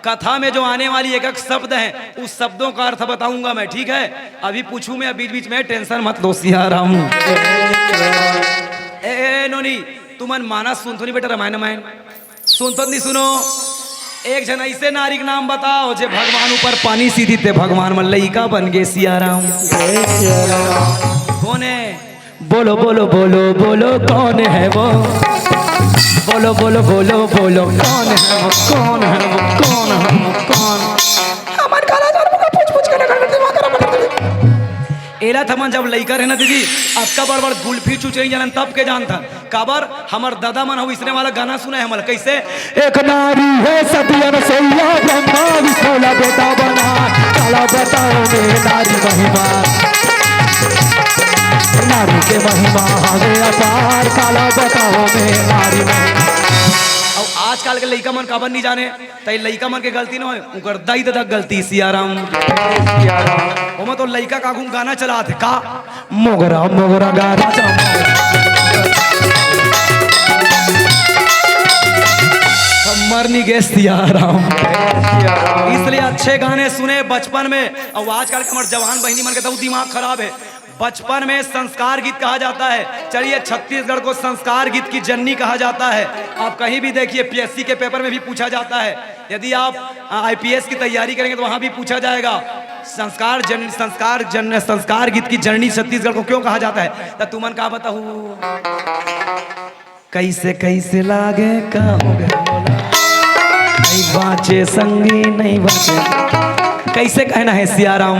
कथा में जो आने वाली एक एक शब्द है उस शब्दों का अर्थ बताऊंगा मैं ठीक है अभी पूछूं मैं बीच बीच में टेंशन मत लो सियाराम। बनी तुमन माना सुन तो नहीं बेटा रामायण रामायण सुन तो नहीं सुनो एक जन ऐसे नारी का नाम बताओ जे भगवान ऊपर पानी सीधी थे भगवान मन लइका बन गए सियाराम कौन है बोलो बोलो बोलो बोलो कौन है वो बोलो बोलो बोलो बोलो कौन है वो कौन है वो कौन है वो कौन हमार काला जान मुका पूछ पूछ के कर दिमाग खराब कर एला थमन जब लइका रहना दीदी अक्का बड़ बड़ गुल्फी चुचई जानन तब के जानता काबर हमर दादा मन हो इसने वाला गाना सुना है हमल कैसे एक नारी है सतियन सैया ब्रह्मा विठोला बेटा बना काला बताओ में नारी महिमा नारी के महिमा आगे अपार काला बताओ में नारी महिमा और आजकल के लइका मन काबर नहीं जाने तई लइका मन के गलती न होय उकर दाई दादा गलती सियाराम ओमा तो लइका कागू गाना चला थे का मोगरा मोगरा गा राजा मरनी गए सियाराम इसलिए अच्छे गाने सुने बचपन में और आजकल के हमारे जवान बहनी मन के तो दिमाग खराब है बचपन में संस्कार गीत कहा जाता है चलिए छत्तीसगढ़ को संस्कार गीत की जननी कहा जाता है आप कहीं भी देखिए पीएससी के पेपर में भी पूछा जाता है यदि आप आईपीएस की तैयारी करेंगे तो वहां भी पूछा जाएगा संस्कार गीत की जननी छत्तीसगढ़ को क्यों कहा जाता है तो तुमन का बताऊ कैसे कैसे लागे का हो गया नहीं बाँचे संगी नहीं बाँचे कैसे कहना है सियाराम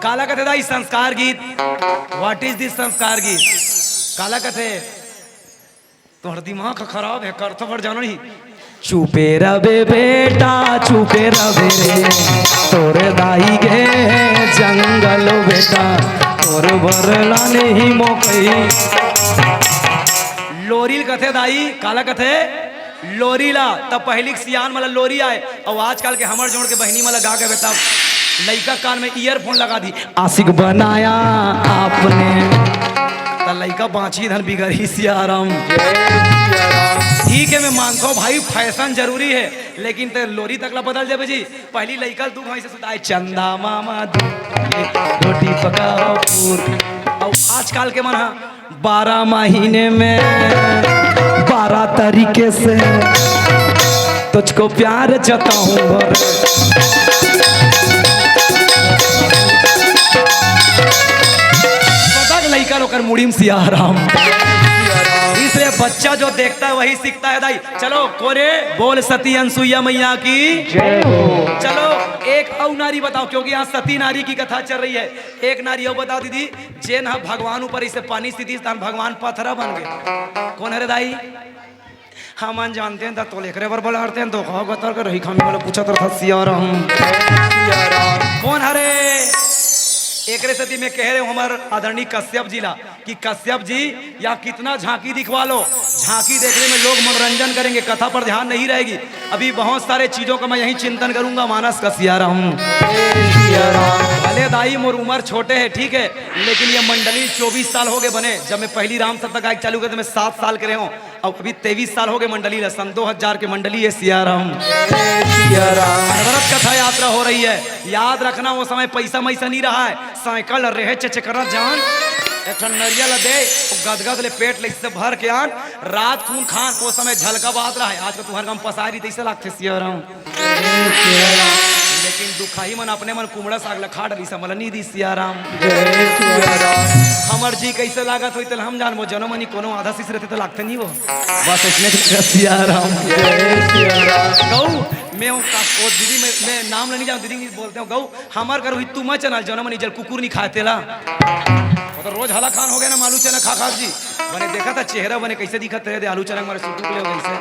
काला कथे दाई संस्कार गीत व्हाट इज दिस संस्कार गीत काला कथे तोहर दिमाग खराब है कर तो जानो नहीं चुपे रबे बेटा चुपे रबे रे तोरे दाई गे जंगल बेटा तोर बरला नहीं मोकई लोरील कथे दाई काला कथे लोरीला तब पहली सियान मला लोरी आए और आजकल के हमर जोड़ के बहनी मला गा के बेटा लइका कान में ईयरफोन लगा दी आशिक बनाया आपने तो लइका बाँची धन बिगड़ी सियाराम ठीक है मैं मानता हूँ भाई फैशन जरूरी है लेकिन तो लोरी तकला बदल जाए जी पहली लइका दू भाई से सुताए चंदा मामा रोटी पकाओ पूर और आजकल के मन 12 महीने में 12 तरीके से तुझको प्यार जताऊंगा लइका लोकर मुड़ीम सियाराम इसलिए बच्चा जो देखता है वही सीखता है दाई चलो कोरे बोल सती अनसुईया मैया की जय हो चलो एक और नारी बताओ क्योंकि यहाँ सती नारी की कथा चल रही है एक नारी और बताओ दीदी जेन भगवान ऊपर इसे पानी सीधी भगवान पत्थरा बन गए कौन है रे दाई हम जानते हैं तो लेकर बर बोलाते हैं तो बता कर रही खामी वाला पूछा था सियाराम कौन हरे एक सती में कह रहे हो हमारे आदरणीय कश्यप जी ला कि कश्यप जी या कितना झांकी दिखवा लो झांकी देखने में लोग मनोरंजन करेंगे कथा पर ध्यान नहीं रहेगी अभी बहुत सारे चीजों का मैं यही चिंतन करूंगा मानस का सियाराम भले दाई मोर उम्र छोटे है ठीक है लेकिन ये मंडली 24 साल हो गए बने जब मैं पहली राम सप्ताह गायक चालू किया तो मैं 7 साल के रहे हूँ और अभी 23 साल हो गए मंडली ला सन 2000 के मंडली है सियाराम कथा यात्रा हो रही है याद रखना वो समय पैसा मैसा नहीं रहा है साइकिल रहे चचकरा जान एक नरियल दे गदगद ले पेट ले इससे भर के आन रात खून खान वो समय झलका बात रहा है आज का तुम्हारे गम पसारी तैसे लागते सियाराम लेकिन दुखाई मन अपने मन कुमड़ा साग लखा डली समल नहीं दी सियाराम हमर जी कैसे लागत होई तल हम जान वो जनो मनी कोनो आधा सिस रहते तो लागते नहीं वो बस इसने सियाराम गौ मैं वो दीदी मैं नाम नहीं जानता दीदी बोलते हो गौ हमार कर हुई तुम चना जनो मनी जल कुकुर नहीं खाते ला तो रोज हला खान हो गया ना आलू चना खा जी बने देखा था चेहरा बने कैसे दिखत रहे आलू चना हमारे सुटुक ले कैसे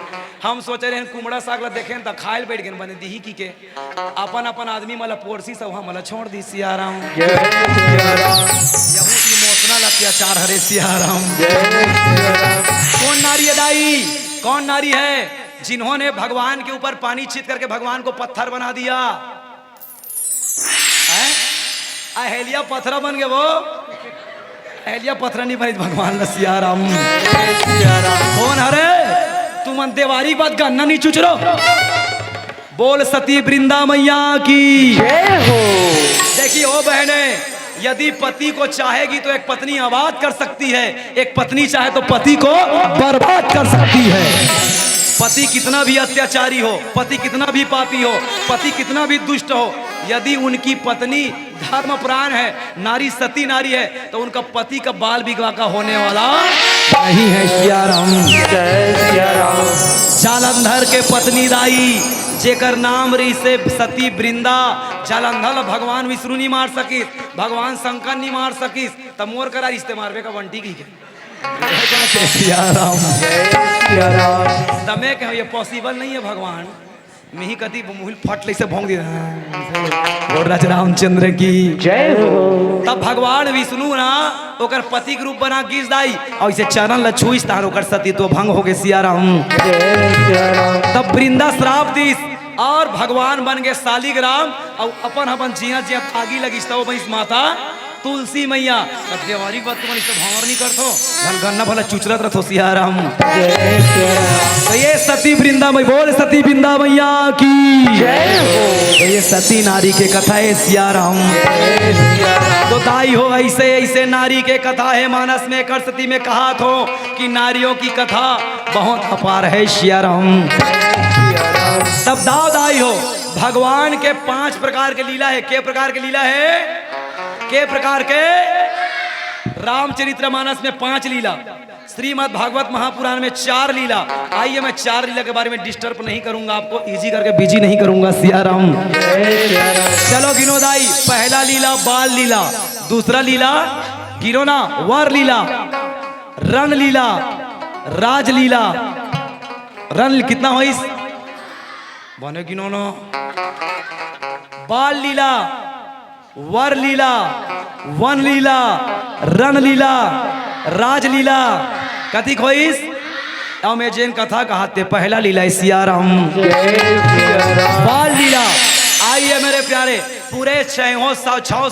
हम सोचे रहे कुमड़ा साग ला देखे तो खायल बैठ गए बने दीही की के अपन अपन आदमी मला पोरसी सब हम मला छोड़ दी सियाराम यहू इमोशनल अत्याचार हरे सियाराम कौन नारी है दाई कौन नारी है जिन्होंने भगवान के ऊपर पानी छीट करके भगवान को पत्थर बना दिया अहेलिया पत्थर बन गए वो अहेलिया पत्थर नहीं बनी भगवान न सियाराम कौन हरे तुम देवारी बात गन्ना नहीं चुच रहो बोल सती वृंदा मैया की जय हो देखिए ओ बहने यदि पति को चाहेगी तो एक पत्नी आबाद कर सकती है, एक पत्नी चाहे तो पति को बर्बाद कर सकती है। पति कितना भी अत्याचारी हो, पति कितना भी पापी हो, पति कितना भी दुष्ट हो, यदि उनकी पत्नी धर्मप्राण है, नारी सती नारी है, तो उनका पति का बाल विवाह का होने वाला नहीं है। सिया राम, जय सिया राम। जालंधर के पत्नी दाई जेकर नाम रही से सती वृंदा, जालंधर भगवान विष्णु नहीं मार सकिस, भगवान शंकर नहीं मार सकिस, तब मोर करा रिश्ते मारवे का बंटी की के सिया राम, जय सिया राम। तमे कहो ये पॉसिबल नहीं है भगवान, मिही कति मुहिल फट ले से भोंग दिया और राज रामचंद्र की जय हो। तब भगवान विष्णु ना ओकर पति के रूप बना गिर दाई और इसे चरण लछुइस तान ओकर सती तो भंग हो गए। सिया राम, जय सिया राम। तब वृंदा श्राप दीस और भगवान बन गए शालिग्राम और अपन जिया जिया आगी लगिस तो बनिस माता तुलसी मैया। तब देवारी बात तुम इससे भंवर नहीं करतो घन गन्ना भला चुचरत रथो। सिया राम, जय सिया राम। तो ये सती वृंदा मैया, बोल सती वृंदा मैया की जय हो। तो ये सती नारी के कथा है। सिया राम, जय सिया राम। तो दाई हो ऐसे ऐसे नारी के कथा है। मानस में कर सती में कहा थो कि नारियों की कथा बहुत अपार है। सिया राम, तब दाव दाई हो भगवान के 5 प्रकार के लीला है। के प्रकार के लीला है? के प्रकार के? रामचरितमानस में 5 लीला, श्रीमद् भागवत महापुराण में 4 लीला। आइए मैं 4 लीला के बारे में डिस्टर्ब नहीं करूंगा, आपको इजी करके बिजी नहीं करूंगा। सिया राम, चलो गिनो दाई। पहला लीला बाल लीला, दूसरा लीला गिनो ना वर लीला, रण लीला, राज लीला। रण कितना हो इस बने गिनो ना? बाल लीला, वर लीला, वन लीला, रण लीला, राज लीला। कथी खोइस और मैं जैन कथा कहते पहला लीला सिया राम, बाल लीला। आइए मेरे प्यारे, पूरे 6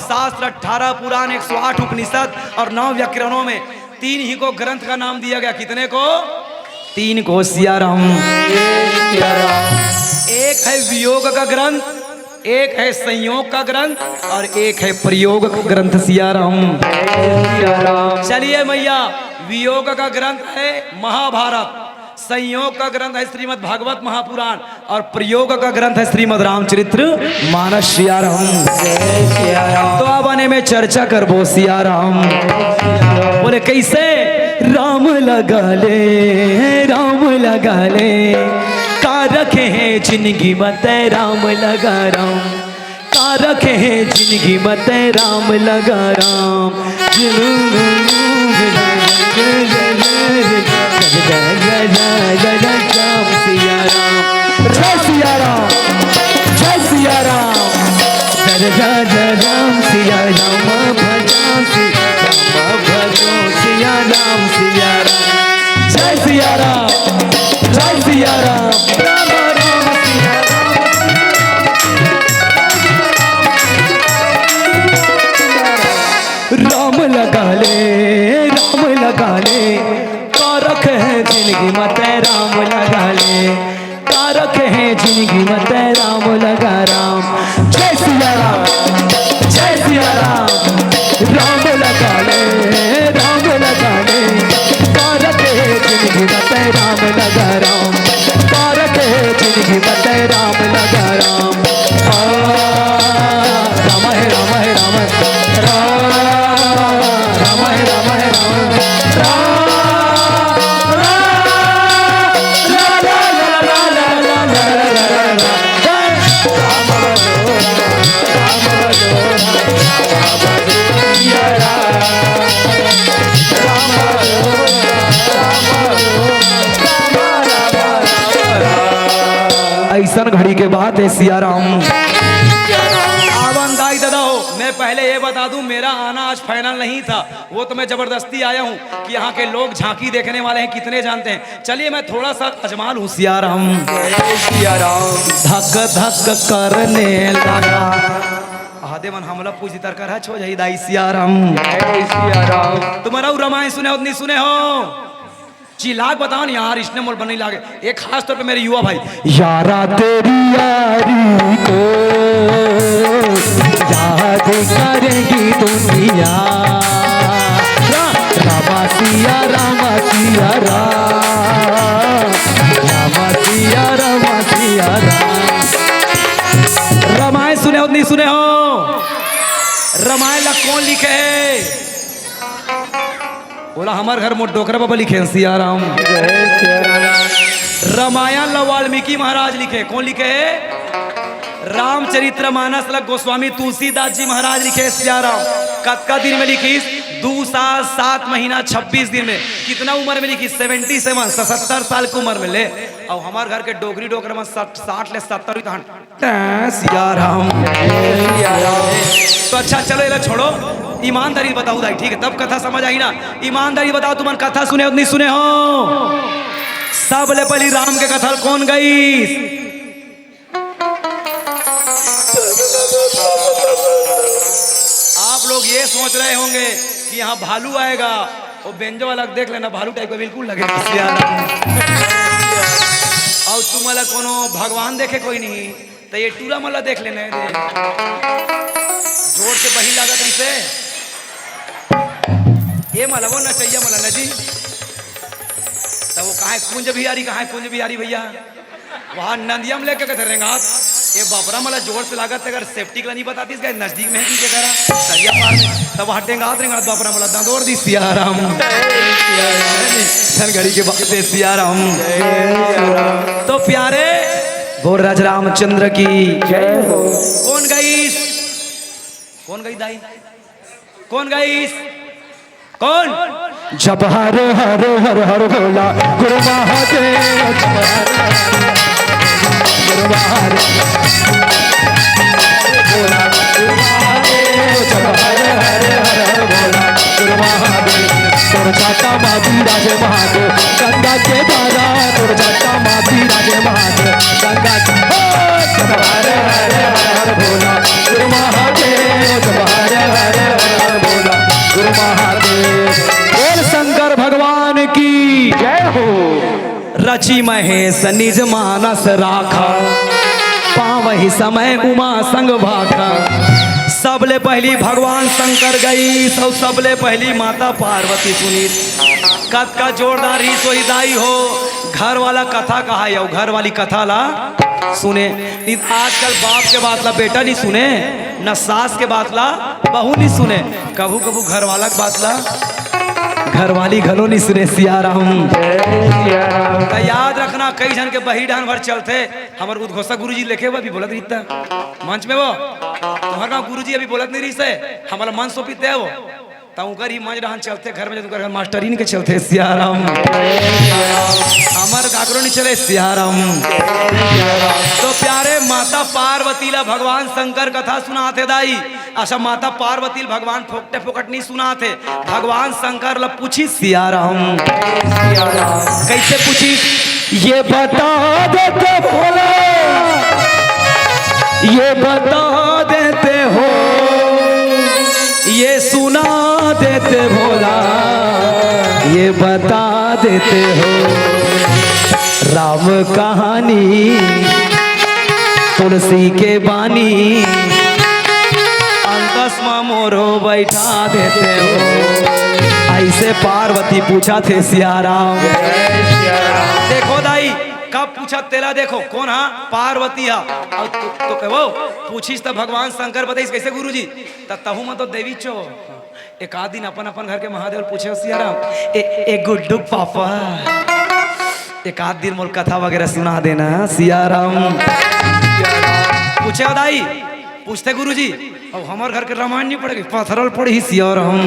शास्त्र, 18 पुराण, 108 उपनिषद और 9 व्याकरणों में 3 ही को ग्रंथ का नाम दिया गया। कितने को? 3 को। सिया राम, एक है वियोग का ग्रंथ, एक है संयोग का ग्रंथ और एक है प्रयोग का ग्रंथ। सिया राम, चलिए मैया, वियोग का ग्रंथ है महाभारत, संयोग का ग्रंथ है श्रीमद् भागवत महापुराण और प्रयोग का ग्रंथ है श्रीमद् रामचरित्र मानस। सिया राम, तो अब आने में चर्चा करबो। सिया राम बोले कैसे? राम लगा ले, राम लगा ले, का रखे हैं जिंदगी मत राम लगा राम, का रखे हैं जिंदगी मत राम लगा राम। सिया राम, जय सिया राम, जय सिया राम, राम सिया राम भजो सिया राम, सिया राम, जय सिया राम, जय सिया राम, राम राम सिया राम। राम लगा ले, राम लगा ले, का रखे हैं जिंदगी मत राम लगा ले, का रखे हैं जिंदगी मत राम लगा राम। जय सिया राम, जय सिया राम, राम लगा ले, राम लगा ले, का रखे हैं जिंदगी मत राम लगा राम, का रखे हैं जिंदगी मत राम लगा राम। राम है राम है राम राम, राम है राम है राम ऐसा घड़ी के बाद है। सिया राम, आवन दाई दादा हो, मैं पहले ये बता दूं मेरा आना आज फाइनल नहीं था, वो तो मैं जबरदस्ती आया हूं कि यहाँ के लोग झांकी देखने वाले हैं कितने जानते हैं। चलिए मैं थोड़ा सा अजमाल हूँ। सिया राम, धक धक करने लगा आधे मन हमला पूछ तर कर छो जाई दाई। सिया राम, सिया राम। तुम्हारा रामायण सुने हो नहीं सुने हो? चिल्ला के बताओ ना यार, इसने मोल बनी लागे। एक खास तौर पे मेरे युवा भाई, यारा तेरी यारी को याद करेगी दुनिया, रामा सिया रामा सिया रामा सिया रामा सिया रामायण सुने हो नहीं सुने हो? रामायण ला कौन लिखे है? बोला हमारे घर में डोकरा बाबा लिखे हैं, सिया राम। रामायण ला वाल्मीकि महाराज लिखे। कौन लिखे है? रामचरितमानस ला गोस्वामी तुलसीदास जी महाराज लिखे सियाराम। कतका दिन में लिखी? 2 साल 7 महीना 26 दिन में। कितना उम्र में लिखी? 77 77 साल की उम्र में ले। और हमारे घर के डोगरी डोकरा में 60 ले 70 सियाराम। तो अच्छा चलो ये छोड़ो, ईमानदारी बताओ दाई, ठीक है? तब कथा समझ आई ना। ईमानदारी बताओ, तुम कथा सुने हो नहीं सुने हो? सब ले पहली राम के कथा कौन गई? आप लोग ये सोच रहे होंगे कि यहाँ भालू आएगा, वो बेंजो वाला देख लेना, भालू टाइप का बिल्कुल लगे। और तुम वाला कोनो भगवान देखे कोई नहीं, तो ये टूरा मला देख लेने दे। जोर से बही लागत इसे ये मला वो न चाहिए मला नजी। तो वो कहाँ कुंज बिहारी, कहाँ कुंज बिहारी भैया? वहाँ नंदिया में लेके कहते रहेंगे ये बापरा मला जोर से लागत। अगर सेफ्टी के लिए नहीं बताती इसका नजदीक में है करा सरिया पार में, तब हटेंगे बापरा मला दंदोर दी सियाराम। घड़ी के बाद सियाराम। तो प्यारे बोल राज रामचंद्र की जय हो। कौन गई? कौन गई दाई? कौन गई? कौन? जब हर हर हर हर बोला गुरु महादेव, गुरु महादेव बोला गुरु महादेव, जब हर हर हर हर बोला गुरु महादेव। तोर जाता माधी राजे महादेव गंगा के धारा, तोर जाता माधी राजे महादेव गंगा के। जब हर हर हर हर बोला गुरु महादेव, जब हर हर हर बोला गुरु महादेव। बोल शंकर भगवान की जय हो। रची महेश निज मानस राखा, पावही समय उमा संग भाखा। सबले पहली भगवान शंकर गई, सबले पहली माता पार्वती सुनी। कत का जोरदार ही सोई दाई हो। घर वाला कथा कहा है, घर वाली कथा ला सुने। आजकल बाप के बात ला बेटा नहीं सुने, न सास के बात ला बहू नहीं सुने, कभू कभू घर वाला के बात ला घरवाली घलो नहीं सुने। सियाराम। तो याद रखना, कई जन के बही डान भर चलते। हमारे उद्घोषक गुरु जी लिखे हुआ भी बोलत रही मंच में, वो तुम्हारे गाँव गुरु जी अभी बोलत नहीं रही से, हमारा मन सोपीते है वो तकर ही मंच डान चलते। घर में जो मास्टर ही के चलते। सियाराम। हमार काकरो नहीं चले। सियाराम। तो प्यारे माता पार्वती ला भगवान शंकर कथा सुनाते दाई। अच्छा माता पार्वती भगवान फोकटे फोकट नहीं सुनाते, भगवान शंकर ला पूछी सियाराम। कैसे पूछी? ये बता देते भोला, ये बता देते हो, ये सुना देते भोला, ये बता देते हो राम कहानी तुलसी के बानी, अंकस में मोरो बैठा देते हो। ऐसे पार्वती पूछा थे सियाराम। देखो दाई कब पूछा तेरा, देखो कौन? हा पार्वती हा। और तो कहो पूछिस तो भगवान शंकर बताइस कैसे गुरुजी? तहु में तो देवी चो। एक आध दिन अपन अपन घर के महादेव पूछे सियाराम, ए गुड्डू पापा एक आध दिन मोल कथा वगैरह सुना देना सियाराम। पूछे दाई, पूछते गुरुजी। और हमारे घर के रामायण नहीं पड़ेगी, पथरल पड़ी सियाराम।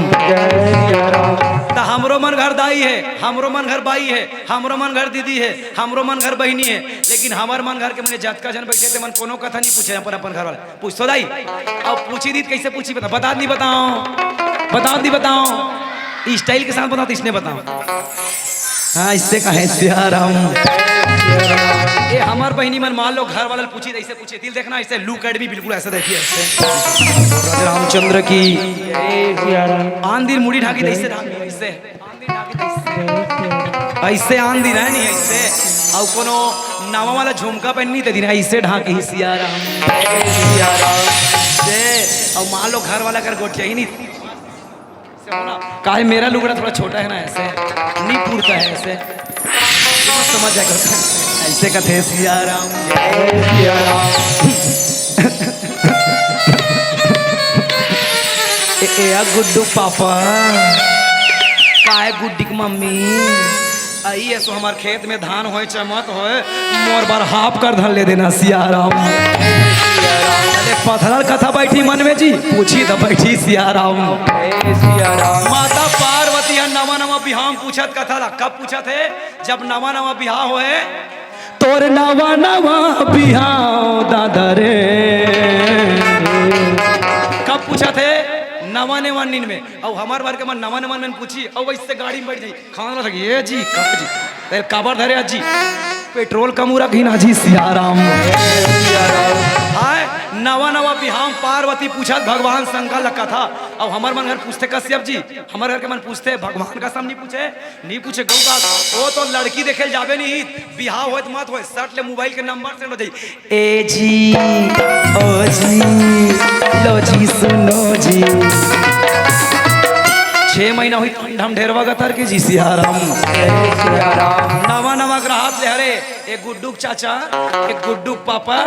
तो हमरो मन घर दाई है, हमरो मन घर बाई है, हमरो मन घर दीदी है, हमरो मन घर बहनी है। लेकिन हमार मन घर के मैंने जातका जन बैठे थे, मन कोनो कथा नहीं पूछे अपन अपन घर वाले। पूछ तो दाई। अब पूछी दी कैसे पूछी? बता दी बताओ, बता दी बताओ, स्टाइल के साथ बताओ तो इसने बताओ। हाँ इससे कहे सियाराम। ये हमार बहनी मन मान लो घर वाले पूछी ऐसे पूछे, दिल देखना ऐसे लुक एट भी बिल्कुल ऐसे देखिए ऐसे। रामचंद्र की आंधी मुड़ी ढाकी ऐसे ढाकी ऐसे, आंधी ढाकी ऐसे। ऐसे आन दिन है नहीं ऐसे और कोनो नावा वाला झुमका पहननी ते दिन ऐसे ढाके ही सिया राम से और मान लो घर वाला कर गोटिया ही नहीं काहे मेरा लुगड़ा थोड़ा छोटा है ना ऐसे नहीं पूरता है ऐसे समझ जाएगा ऐसे कथे सिया राम ए गुड्डू पापा काहे गुड्डी की मम्मी आई है सो हमार खेत में धान होए चमत होए मोर बार हाफ कर धन ले देना सिया राम पत्थर कथा बैठी मन में जी पूछी तो बैठी सिया राम माता पार्वती नवा नवा बिहाम पूछत कथा ला कब पूछत है जब नवा नवा बिहाव होए तोर नवा नवा बिहाव दादा रे कब पूछत है नवा नवा नींद में और हमार बार के मन नवा नवा में पूछी और वैसे गाड़ी में बैठ जाई खाना लगी ये जी कब जी तेरे काबर धरे अजी पेट्रोल कमूरा घिना जी सिया राम हाय नवा नवा बिहाम पार्वती पूछत भगवान शंकर लगा था और हमार मन घर पूछते कश्यप जी हमारे घर के मन पूछते भगवान का सब नहीं पूछे गौ का वो तो लड़की देखे जाबे नहीं बिहाव होत मत होए सट ले मोबाइल के नंबर सेंड हो जाई ए जी ओ जी लो जी सुनो जी 6 महीना हुई ठंडम ढेरवा गतर के जी सिया राम नवा नवा ग्राहक ले हरे एक गुड्डूक चाचा एक गुड्डूक पापा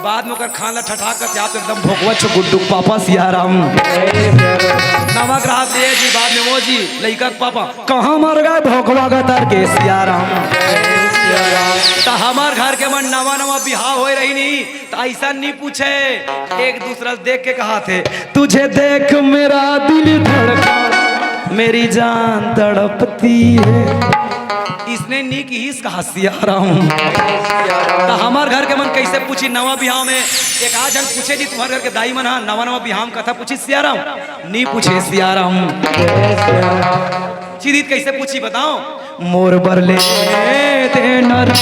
बाद में ओकर खाना ठठा कर आप एकदम भोगवा छो गुड्डूक पापा सिया राम नवा ग्राहक ले जी बाद में वो जी लइका के पापा कहां मर गए भोगवा गतर के सिया राम तो हमार घर के मन नवा नवा बिहाव हो रही नहीं तो ऐसा नहीं पूछे एक दूसरा देख के कहा थे तुझे देख मेरा दिल धड़का मेरी जान तड़पती है इसने नी की हिस कहा सिया राम तो हमार घर के मन कैसे पूछी नवा बिहाव में एक आज जन पूछे जी तुम्हारे घर के दाई मन हाँ नवा नवा बिहाव कथा पूछी सिया राम नहीं पूछे सिया राम सीधीत कैसे पूछी बताओ मोर बरले ते नर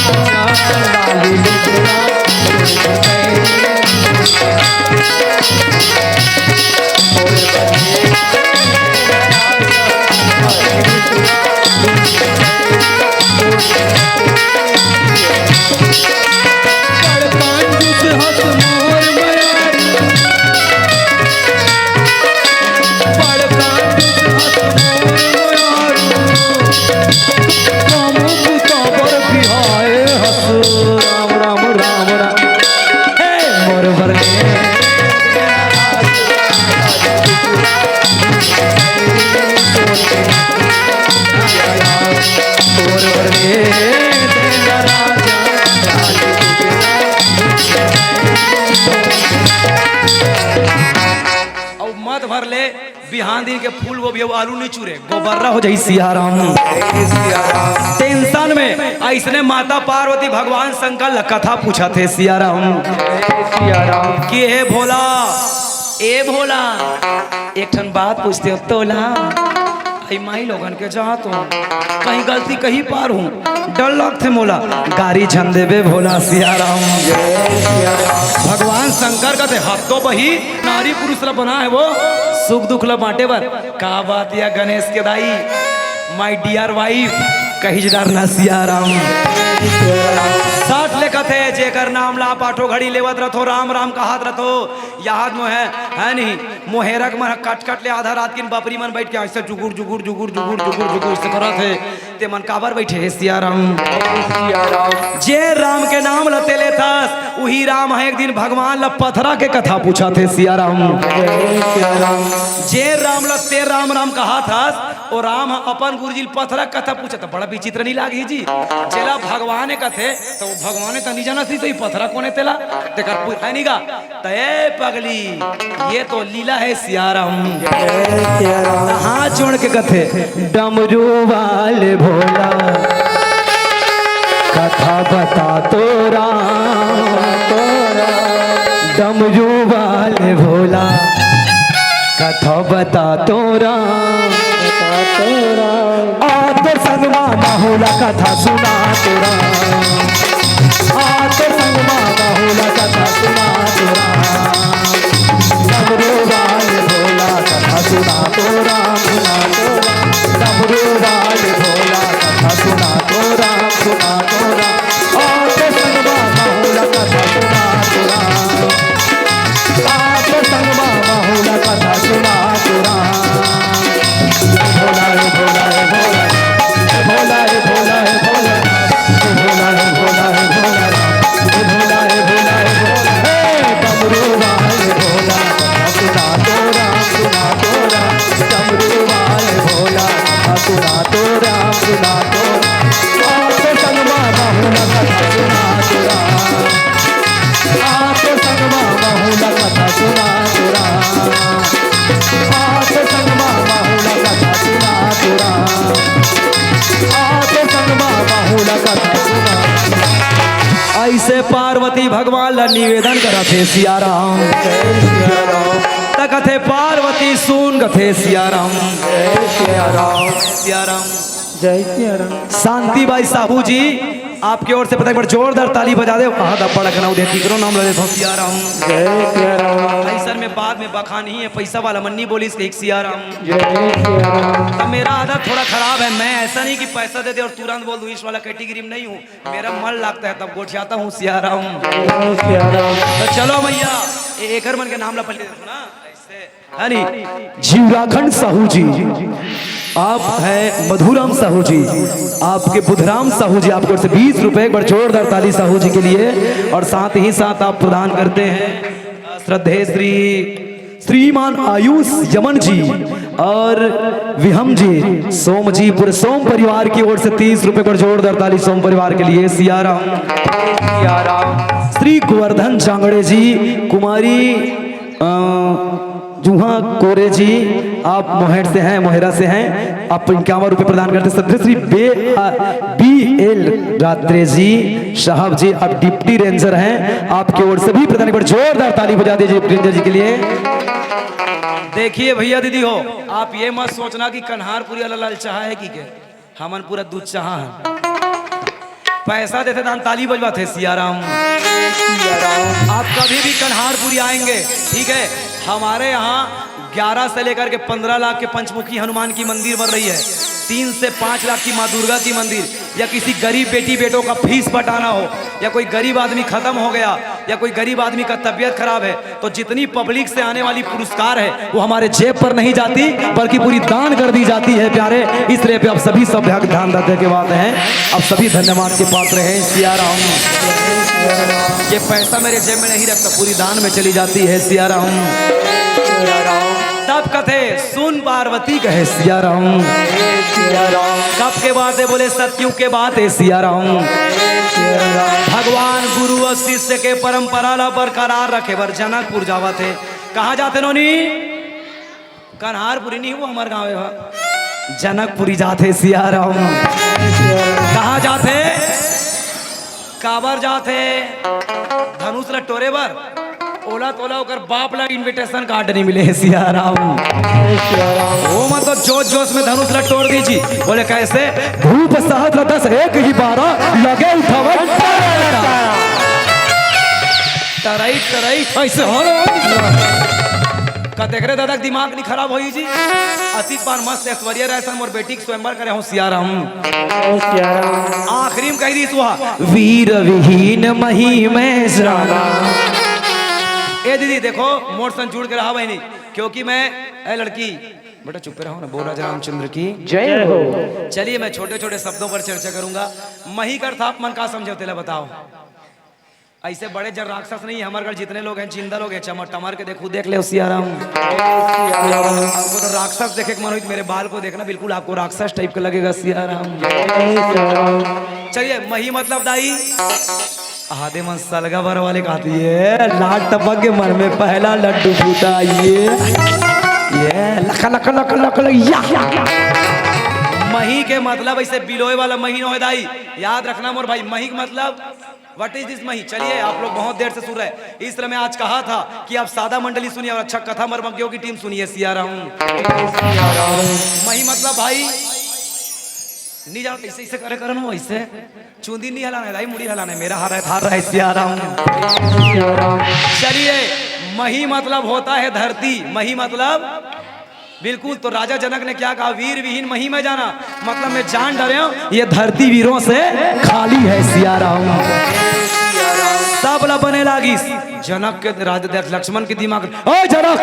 भर ले बिहान दिन के फूल वो भी आलू नहीं चूरे गोबर्रा हो जाई सिया राम टेंशन में ऐसने माता पार्वती भगवान शंकर कथा पूछा थे सिया राम कि हे भोला ए भोला एक ठन बात पूछते हो तोला माई लोगन के जहाँ तो कहीं गलती कहीं पार हूँ डर लगते मोला गाड़ी झन देवे भोला सिया राम भगवान शंकर का हाथ तो बही नारी पुरुष ला बना है वो सुख दुख ला बांटे बर का बात या गणेश के दाई माय डियर वाइफ कही जदार ना सिया राम साठ लेखा थे जेकर नाम ला पाठो घड़ी लेवत रथो राम राम कहात रथो याद में है नहीं मोहेरक मन कट कट ले आधा रात किन बापरी मन बैठ के ऐसे जुगुर जुगुर जुगुर जुगुर जुगुर जुगुर से करत है ते मन काबर बैठे है सिया राम जे राम के नाम लते ले था वही राम है एक दिन भगवान ला पथरा के कथा पूछा थे सिया राम जे राम लते राम राम कहा था और राम अपन गुरुजी पथरा कथा पूछा था बड़ा विचित्र नहीं लागी जी जेला भगवान कथे तो भगवान तो नहीं जाना थी तो पथरा कोने तेला तेकर है नहीं गा ते पगली ये तो लीला है सिया राम हाथ जोड़ के कथे डमरू वाले भोला कथा बता तोरा डमरू वाले भोला कथा बता तोरा आते संग मामा होला कथा सुना तोरा आते संग मामा होला कथा सुना तोरा डमरू वाले भोला कथा सुना तोरा डमरू वाले भोला ऐसे पार्वती भगवान ला निवेदन करा थे सिया राम। कथे पार्वती सुन कथे सिया राम। सिया राम। जय सिया राम। शांति बाई साहू जी आपकी ओर से पता एक बार जोरदार ताली बजा दे। नाम लगे सिया राम। जय सिया राम। सर में बाद में बखान ही है, पैसा वाला मन्नी बोली इसके एक सिया राम। जय सिया राम। तब मेरा आदत थोड़ा खराब है, मैं ऐसा नहीं कि पैसा दे दे और तुरंत बोल दूं, इस वाला कैटेगरी में नहीं हूँ। मेरा मन लगता है तब गोठियाता हूँ सिया राम। जय सिया राम। तो चलो भैया एक मन के नाम ला पल्ले देखो ना ऐसे। जीवराखंड साहू जी आप है, मधुराम साहू जी आपके, बुधराम साहू जी आपकी ओर से 20 रुपए, एक बार जोरदार ताली साहू जी के लिए। और साथ ही साथ आप प्रदान करते हैं श्रद्धेय श्रीमान आयुष यमन जी और विहम जी सोम जी, पूरे सोम परिवार की ओर से 30 रुपए पर जोरदार ताली सोम परिवार के लिए। सिया राम। सिया राम। श्री गोवर्धन जांगड़े जी, कुमारी जुहा कोरे जी आप मोहेर से हैं, मोहेरा से हैं, आप 51 रुपए प्रदान करते हैं। सदस्य श्री BL रात्रे जी साहब जी आप डिप्टी रेंजर हैं, आपकी ओर से भी प्रदान कर जोरदार ताली बजा दीजिए रेंजर जी के लिए। देखिए भैया दीदी हो, आप ये मत सोचना कि कन्हारपुरी वाला लाल चाह है कि के हमन पूरा दूध चाह है। पैसा देते दान ताली बजवाते सिया राम। आप कभी भी कन्हारपुरी आएंगे ठीक है, हमारे यहाँ 11 से लेकर के 15 लाख के पंचमुखी हनुमान की मंदिर बन रही है, 3 से 5 लाख की माँ दुर्गा की मंदिर, या किसी गरीब बेटी बेटों का फीस बटाना हो, या कोई गरीब आदमी खत्म हो गया, या कोई गरीब आदमी का तबीयत खराब है, तो जितनी पब्लिक से आने वाली पुरस्कार है वो हमारे जेब पर नहीं जाती बल्कि पूरी दान कर दी जाती है प्यारे। इसलिए पे आप सभी सब ध्यान रखने के बात है, आप सभी धन्यवाद के पात्र हैं सिया राम। ये पैसा मेरे जेब में नहीं रखता, पूरी दान में चली जाती है सिया राम। तब कथे सुन पार्वती कहे सिया राम। कब के बात है बोले सत्युग के बात है सिया राम। भगवान गुरु और शिष्य के परंपरा ला बरकरार रखे बर जनकपुर जावा थे। कहाँ जाते नोनी? कन्हारपुरी नहीं, वो हमारे गाँव है, जनकपुरी जाते सिया राम। कहाँ जाते? काबर जाते? धनुष लटोरे बर ओला तोला होकर बाप ला इनविटेशन कार्ड नहीं मिले सिया राम। वो मतलब जोश जोश में धनुष लटोड़ दीजी, बोले कैसे? धूप सहस्र 10 एक ही 12 लगे उठावन तराई तराई ऐसे हो का देख रहे दादा दिमाग नहीं खराब होई जी। अतीत बार मस्त ऐश्वर्या राय मोर बेटी के स्वयंवर करे हो सिया राम। आखिरी में कह दी सुहा वीर विहीन मही में जाना। ए दीदी देखो मोर सन जुड़ के रहा भाई नहीं, क्योंकि मैं ए लड़की बेटा चुप रहो ना, बोल राजा रामचंद्र की जय हो। चलिए मैं छोटे छोटे शब्दों पर चर्चा करूंगा। मही कर था मन का समझो तेला बताओ। ऐसे बड़े जन राक्षस नहीं है हमारे घर, जितने लोग हैं जिंदा लोग हैं, चमर टमर के देखो देख ले सिया राम। आपको तो राक्षस देखे मन मेरे बाल को देखना, बिल्कुल आपको राक्षस टाइप का लगेगा सिया राम। चलिए मही मतलब दाई आधे मन सलगा भर वाले खाती है, लाट टपक के मन में पहला लड्डू फूटा ये लखा लखा लखा लखा या। मही के मतलब ऐसे बिलोए वाला मही न हो दाई, याद रखना मोर भाई। मही का मतलब व्हाट इज दिस मही? चलिए आप लोग बहुत देर से सुन रहे हैं, इस तरह मैं आज कहा था कि आप सादा मंडली सुनिए और अच्छा कथा मर्मज्ञों की टीम सुनिए सिया राम। मही मतलब भाई नहीं जानो कैसे ऐसे करे करन हो, ऐसे चूंदी नहीं हलाना है, मुड़ी हलाना है, मेरा हार है थार रहा है सिया राम। चलिए मही मतलब होता है धरती, मही मतलब बिल्कुल। तो राजा जनक ने क्या कहा? वीर विहीन मही में जाना, मतलब मैं जान डरे हूं ये धरती वीरों से खाली है सिया राम। सबला बने लागी जनक के राजा लक्ष्मण के दिमाग, ओ जनक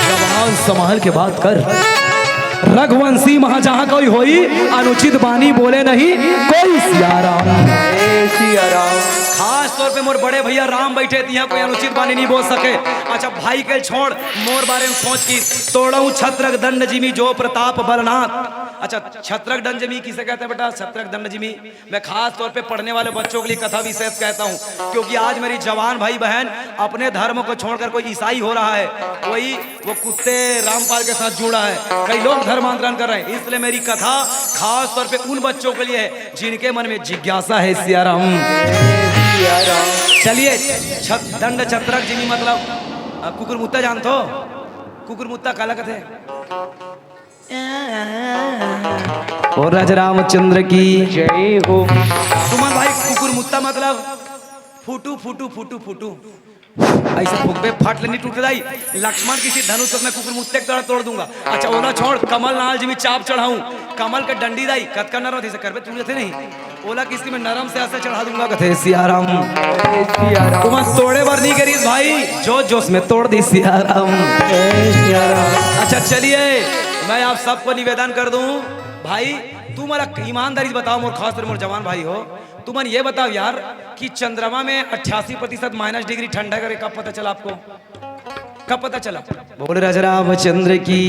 जवान संभाल के बात कर, रघुवंशी महा जहां कोई होई अनुचित बानी बोले नहीं कोई सिया राम। खास तौर पे मोर बड़े भैया राम बैठे थे, यहाँ कोई अनुचित बानी नहीं बोल सके। अच्छा भाई के छोड़ मोर बारे में सोच की तोड़ऊ छत्रक दंड जिमी जो प्रताप बलनाथ। अच्छा, छत्रक दंडजमी किसे कहते हैं बेटा? छत्रक दंडजमी मैं खास तौर पे पढ़ने वाले बच्चों के लिए कथा विशेष कहता हूँ, क्योंकि आज मेरी जवान भाई बहन अपने धर्म को छोड़कर कोई ईसाई हो रहा है, कोई वो कुत्ते रामपाल के साथ जुड़ा है, कई लोग धर्मांतरण कर रहे हैं। इसलिए मेरी कथा खास तौर पे उन बच्चों के लिए है जिनके मन में जिज्ञासा है। सियाराम। चलिए, दंड छत्रक जिमी मतलब कुकुर मुत्ता जानते हो? कुकुर मुत्ता काला कथे और राजा रामचंद्र की जय हो। तुमन भाई कुकुर मुत्ता मतलब फूटू फूटू फूटू फूटू ऐसे फूकबे फट नहीं टूट जाई। लक्ष्मण किसी धनुष से मैं कुकुर मुत्ते तरह तोड़ दूंगा। अच्छा ओला छोड़, कमल नाल जी में चाप चढ़ाऊं, कमल के डंडी दाई कतका नरम थी से करबे तू थे नहीं। ओला किसी में नरम से ऐसे चढ़ा दूंगा कथे सियाराम। तुम तोड़े बर नहीं करी भाई, जो जोश में तोड़ दी सियाराम। अच्छा चलिए, मैं आप सबको निवेदन कर दूं भाई, तू मेरा ईमानदारी से बताओ, मोर खास मोर जवान भाई हो, तुम ये बताओ यार कि चंद्रमा में 88% माइनस डिग्री ठंडा करे, कब पता चला आपको? कब पता चला? बोले राजा रामचंद्र की।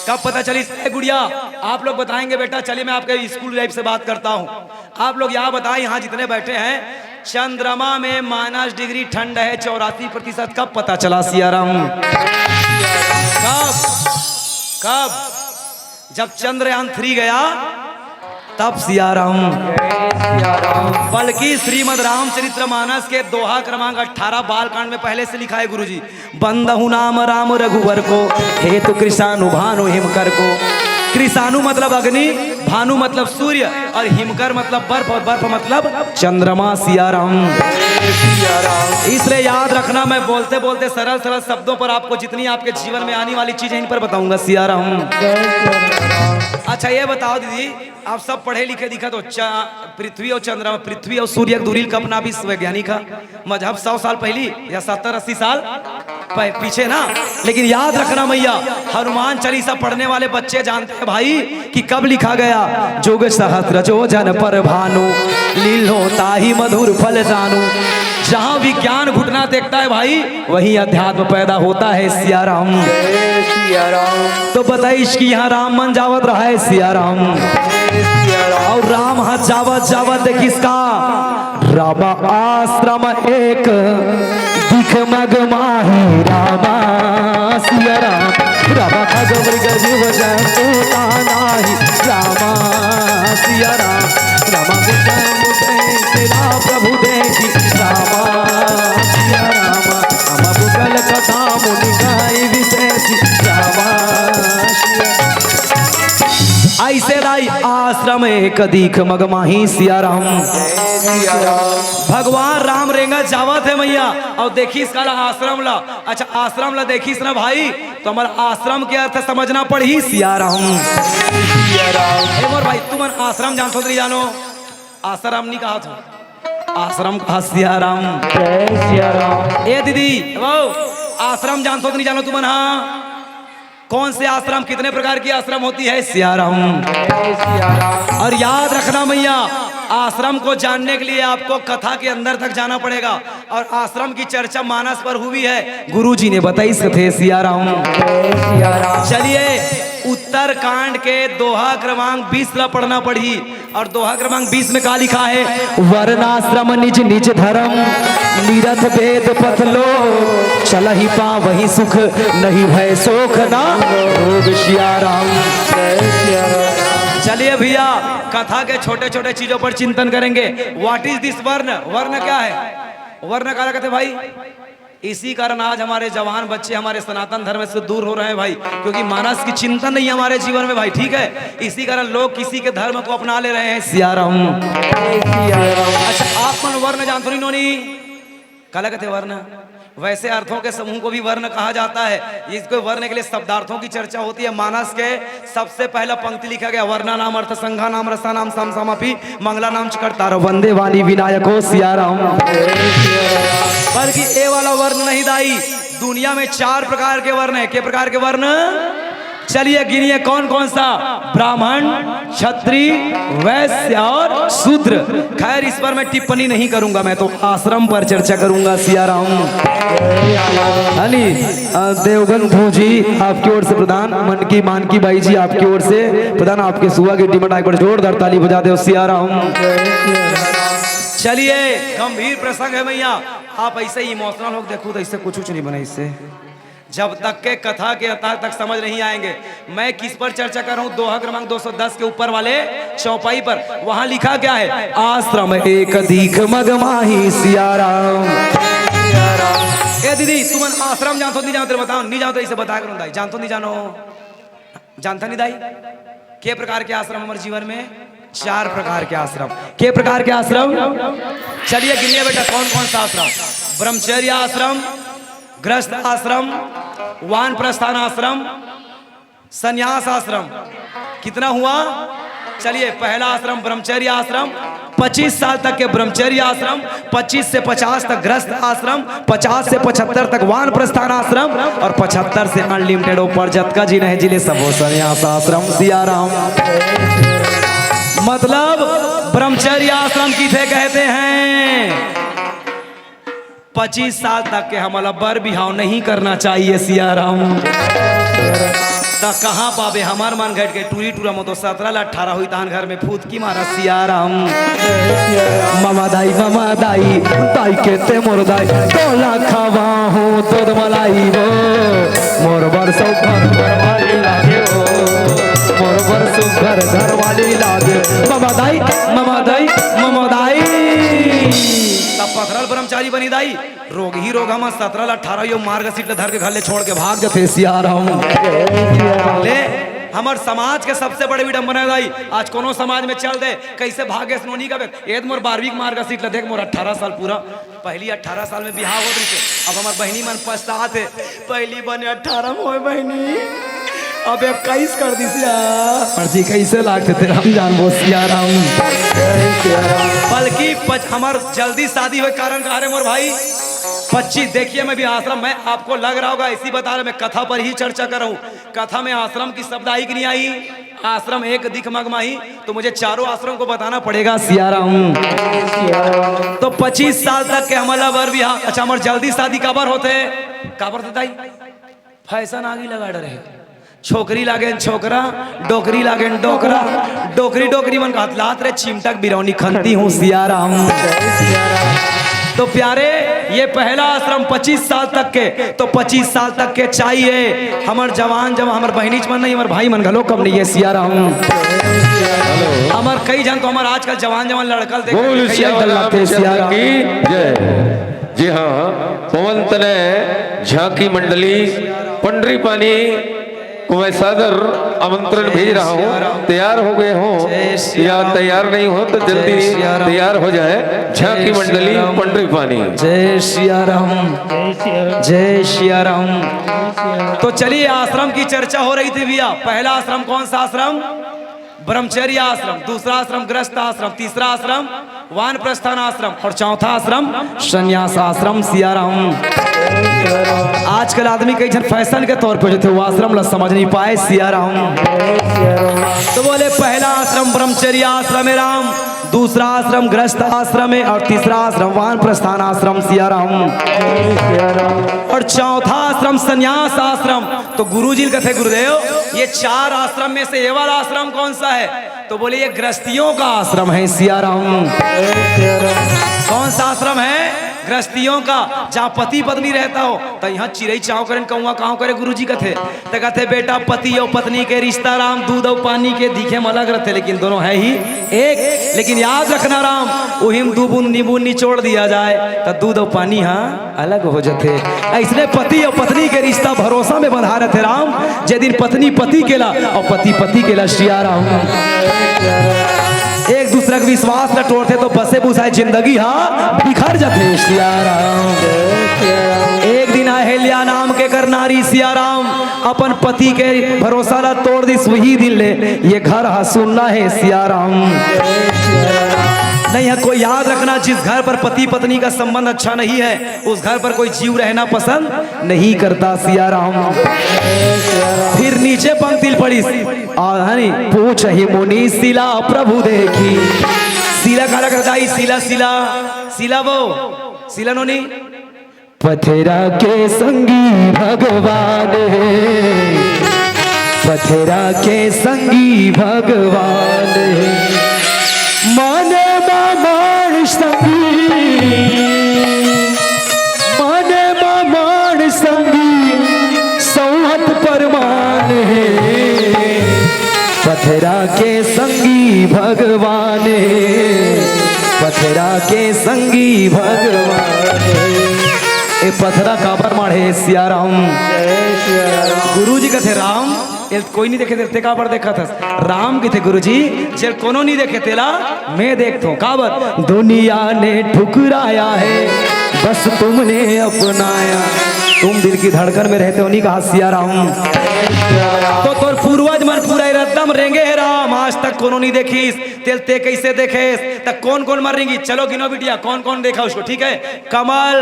कब पता चली गुड़िया? आप लोग बताएंगे बेटा। चलिए मैं आपके स्कूल लाइफ से बात करता हूँ। आप लोग यहाँ बताएं, यहाँ जितने बैठे हैं, चंद्रमा में माइनस डिग्री ठंड है 84%, कब पता चला सियाराम? कब? कब? जब चंद्रयान 3 गया तब सियाराम। बल्कि श्रीमद रामचरित्र मानस के दोहा क्रमांक 18 बालकांड में पहले से लिखा है गुरुजी, बंदहु नाम राम रघुवर को, हेतु कृषाणु भानु हिमकर को। कृषाणु मतलब अग्नि, भानु मतलब सूर्य, और हिमकर मतलब बर्फ, और बर्फ मतलब चंद्रमा। सियाराम। इसलिए याद रखना, मैं बोलते बोलते सरल सरल शब्दों पर आपको जितनी आपके जीवन में आने वाली चीजें इन पर बताऊंगा। सियाराम। अच्छा ये बताओ दीदी, आप सब पढ़े लिखे दिखा तो पृथ्वी और चंद्रमा, पृथ्वी और सूर्य दूरी कल्पना भी वैज्ञानिक का मजहब 100 साल पहली या 70-80 साल पीछे ना। लेकिन याद रखना मैया, हनुमान चालीसा पढ़ने वाले बच्चे जानते हैं भाई कि कब लिखा गया। जोग सहस्त्र जो जन पर भानु, लीलो ताही मधुर फल जानू। जहाँ विज्ञान घुटना देखता है भाई, वही अध्यात्म पैदा होता है। सियाराम। तो बताइश कि यहाँ राम मन जावत रहा है। सियाराम। और राम हाथ जावत जावत देखिसका रामा आश्रम एक दिख मग माही रामा। सियाराम। रामा खग मृग जीव जंतु नाही रामा। सियाराम। रामा मुझे मुझे तेरा प्रभु देखी रामा। सियाराम। हम बुगल कथा मुनि गाई विशेषी रामा। ऐसे राई आश्रम एक दीख मगमाही। सियाराम। भगवान राम रेंगा जावत है मैया, और देखिस काला आश्रम ला। अच्छा आश्रम ला देखिस ना भाई, तो हमारा आश्रम के अर्थ समझना पड़ी। सियाराम। भाई तुम आश्रम जानते नहीं जानो? आश्रम नहीं कहा था, आश्रम कहा। सियाराम। ए दीदी वो आश्रम जानते नहीं जानो तुम? हाँ, कौन से आश्रम, कितने प्रकार की आश्रम होती है? सियाराम। और याद रखना मैया, आश्रम को जानने के लिए आपको कथा के अंदर तक जाना पड़ेगा, और आश्रम की चर्चा मानस पर हुई है, गुरुजी ने बताई थे। सियाराम। चलिए, उत्तर कांड के दोहा क्रमांक 20 ला पढ़ना पड़ी, और दोहा क्रमांक 20 में क्या लिखा है? वर्णाश्रम निज निज धर्म, निरथ भेद पथ लो, चल ही पा वही सुख, नहीं भय शोक ना रोग। सियाराम। चलिए भैया, कथा के छोटे छोटे चीजों पर चिंतन करेंगे। व्हाट इज दिस वर्ण? वर्ण क्या है? वर्ण क्या कहते भाई? इसी कारण आज हमारे जवान बच्चे हमारे सनातन धर्म से दूर हो रहे हैं भाई, क्योंकि मानस की चिंतन नहीं हमारे जीवन में भाई। ठीक है, इसी कारण लोग किसी के धर्म को अपना ले रहे हैं। सियाराम। अच्छा आप मन वर्ण जानते नहीं नोनी? काला कहते वर्ण? वैसे अर्थों के समूह को भी वर्ण कहा जाता है। इसको वर्ण के लिए शब्दार्थों की चर्चा होती है। मानस के सबसे पहला पंक्ति लिखा गया, वर्णा नाम अर्थ संघा नाम रसा नाम सम समापी मंगला नाम चकर्ता वंदे वाणी विनायको। सियाराम। बल्कि ए वाला वर्ण नहीं दाई, दुनिया में 4 प्रकार के वर्ण है। के प्रकार के वर्ण? चलिए गिनिए कौन कौन सा, ब्राह्मण, क्षत्रिय, वैश्य और शूद्र। खैर इस पर मैं टिप्पणी नहीं करूंगा, मैं तो आश्रम पर चर्चा करूंगा। सियाराम। अली देवगन जी आपकी ओर से प्रधान, मन की मान की बाई जी आपकी ओर से प्रधान, आपके सुहा की टीम पर जोरदार ताली बजा दे। सियाराम। चलिए गंभीर प्रसंग है भैया, आप ऐसे ही इमोशनल हो देखो तो इससे कुछ नहीं बने। इससे जब तक के कथा के अंत तक समझ नहीं आएंगे। मैं किस पर चर्चा कर रहा हूँ, दोहा क्रमांक 210 के ऊपर वाले चौपाई पर। वहां लिखा क्या है, आश्रम एक दीख मगमाही सियाराम। ए दीदी तुम आश्रम जानते नहीं जानते, बताओ नहीं जानते इसे बता करो दाई, जानते नहीं जानो, जानता नहीं दाई के प्रकार के आश्रम हमारे जीवन में, 4 प्रकार के आश्रम। के प्रकार के आश्रम, चलिए गिनिए बेटा कौन कौन सा आश्रम। ब्रह्मचर्य आश्रम, गृहस्थ आश्रम, वानप्रस्थान आश्रम, संन्यास आश्रम। कितना हुआ, चलिए पहला आश्रम ब्रह्मचर्य आश्रम, 25 साल तक के ब्रह्मचर्य आश्रम, 25 से 50 तक गृहस्थ आश्रम, 50 से 75 तक वानप्रस्थान आश्रम और 75 से अनलिमिटेड ऊपर जतका जी नहीं जिले सब संन्यास आश्रम। सियाराम। मतलब ब्रह्मचर्य आश्रम किसे कहते हैं, 25 साल तक के हमारा बर बिहाव नहीं करना चाहिए। सियाराम। तो कहाँ पावे हमार मन घट के टूरी टूरा में तो 17 18 हुई तहन घर में फूत की मारा। सियाराम। मामा दाई ताई के ते मोर दाई तोला खावा हूँ दूध मलाई वो मोर बर सुघर घर वाली लागे वो मोर बर सुघर घर वाली लागे। मामा दाई मामा दाई मामा दाई तब पथरल ब्रह्मचारी बनी दाई, रोग ही रोग हम 17 18 यो मार्ग सीट धर के घर ले छोड़ के भाग जाते। सियाराम। ले हमार समाज के सबसे बड़े विडंबना है दाई, आज कोनो समाज में चल दे कैसे भागे स्नोनी का एद मोर 12वीं मार्ग सीट ले देख मोर 18 साल पूरा, पहली 18 साल में बिहाव हो रही थे। अब हमार बहनी मन पछताते, पहली बने 18 में हो बहनी अब 21 कर दी। मर्जी कैसे लागते थे हम जान वो। सियाराम। बल्कि हमार जल्दी शादी हुए कारण कहा रे मोर भाई 25। देखिए मैं भी आश्रम में आपको लग रहा होगा इसी बता रहे, मैं कथा पर ही चर्चा कर रहा हूँ। कथा में आश्रम की शब्द आई कि नहीं आई, आश्रम एक दिख मगमाही, तो मुझे चारों आश्रम को बताना पड़ेगा। सियाराम। तो 25 साल तक के हमारा बर बिहार, अच्छा हमारे जल्दी शादी काबर होते, काबर होते दाई, फैशन आगे लगा रहे, छोकरी लागे छोकरा, डोकरी लागे डोकरा, डोकरी डोकरी मन हाथ लात रे चिमटक बिरौनी खनती हूँ। सियाराम। तो प्यारे ये पहला आश्रम 25 साल तक के, तो 25 साल तक के चाहिए हमार जवान हमार बहनी मन नहीं, हमार भाई मन घलो कम नहीं है। सियाराम। हमार कई जन तो हमार आजकल जवान लड़कल देख। जी हाँ, पवंत ने झांकी मंडली पंडरी पानी को मैं सादर आमंत्रण भेज रहा हूँ। तैयार हो गए हो या तैयार नहीं हो तो जल्दी तैयार हो जाए। झांकी मंडली पंडरी पानी। जय सियाराम। जय सियाराम। तो चलिए आश्रम की चर्चा हो रही थी भैया। पहला आश्रम कौन सा आश्रम, ब्रह्मचर्य आश्रम, दूसरा आश्रम गृहस्थ आश्रम, तीसरा आश्रम वानप्रस्थान आश्रम और चौथा आश्रम संन्यास आश्रम। सियाराम। आजकल आदमी कई जन फैशन के तौर पे जो थे वो आश्रम ला समझ नहीं पाए। सियाराम। तो बोले पहला आश्रम ब्रह्मचर्य आश्रम है राम, दूसरा आश्रम गृहस्थ आश्रम है और तीसरा आश्रम वानप्रस्थान आश्रम। सियाराम। और चौथा आश्रम संन्यास आश्रम। तो गुरुजी कहते गुरुदेव ये 4 आश्रम में से ये वाला आश्रम कौन सा है, तो बोले ये गृहस्थियों का आश्रम है। सियाराम। कौन सा आश्रम है, गृहस्थियों का, जहाँ पति पत्नी रहता हो। तो यहाँ चिड़ई चाव करें कौआ कहाँ करे गुरुजी कथे, तो कहते बेटा पति और पत्नी के रिश्ता राम दूध और पानी के दिखे में अलग रहते लेकिन दोनों है ही एक। लेकिन याद रखना राम उहिम दू बूंद नींबू निचोड़ दिया जाए तो दूध और पानी हाँ अलग हो जाते। ऐसने पति और पत्नी के रिश्ता भरोसा में बंधा रहे थे राम, जे दिन पत्नी पति केला और पति पति केला। सियाराम। एक दूसरे का विश्वास न तोड़ते तो बसे बुसाए जिंदगी हाँ बिखर जाते। सियाराम। एक दिन अहेल्या नाम के कर नारी सियाराम अपन पति के भरोसा ला तोड़ दी, वही दिन ले ये घर हा सुनना है। सियाराम। नहीं है कोई, याद रखना जिस घर पर पति पत्नी का संबंध अच्छा नहीं है उस घर पर कोई जीव रहना पसंद नहीं करता। सिया राम। फिर नीचे पंक्ति पड़ी, पूछ ही मुनि शिला प्रभु देखी। शिला काला करता ही शिला शिला शिला वो शिला नोनी पथेरा के संगी भगवान है, पथेरा के संगी भगवान है। माने मामान संगी, माने मामान संगी सौहत परमान है। पथेरा के संगी भगवान है, पथेरा के संगी भगवान है। ए पथरा काबर माढ़े सिया राम। गुरु जी कथे राम ये कोई नहीं देखे ते काबर देखा था राम की थे गुरु जी चल कोनो नहीं देखे तेला मैं देखता हूँ काबर। दुनिया ने ठुकराया है बस तुमने अपनाया। तुम दिल की धड़कन में रहते हो नहीं कहा सिया राम। तो तोर पूर्वज मन पूरा रद्दम रेंगे है राम आज तक कोनो नहीं देखीस तेल ते कैसे देखेस तक कौन कौन मर रेंगी। चलो गिनो बिटिया कौन कौन देखा उसको ठीक है। कमल,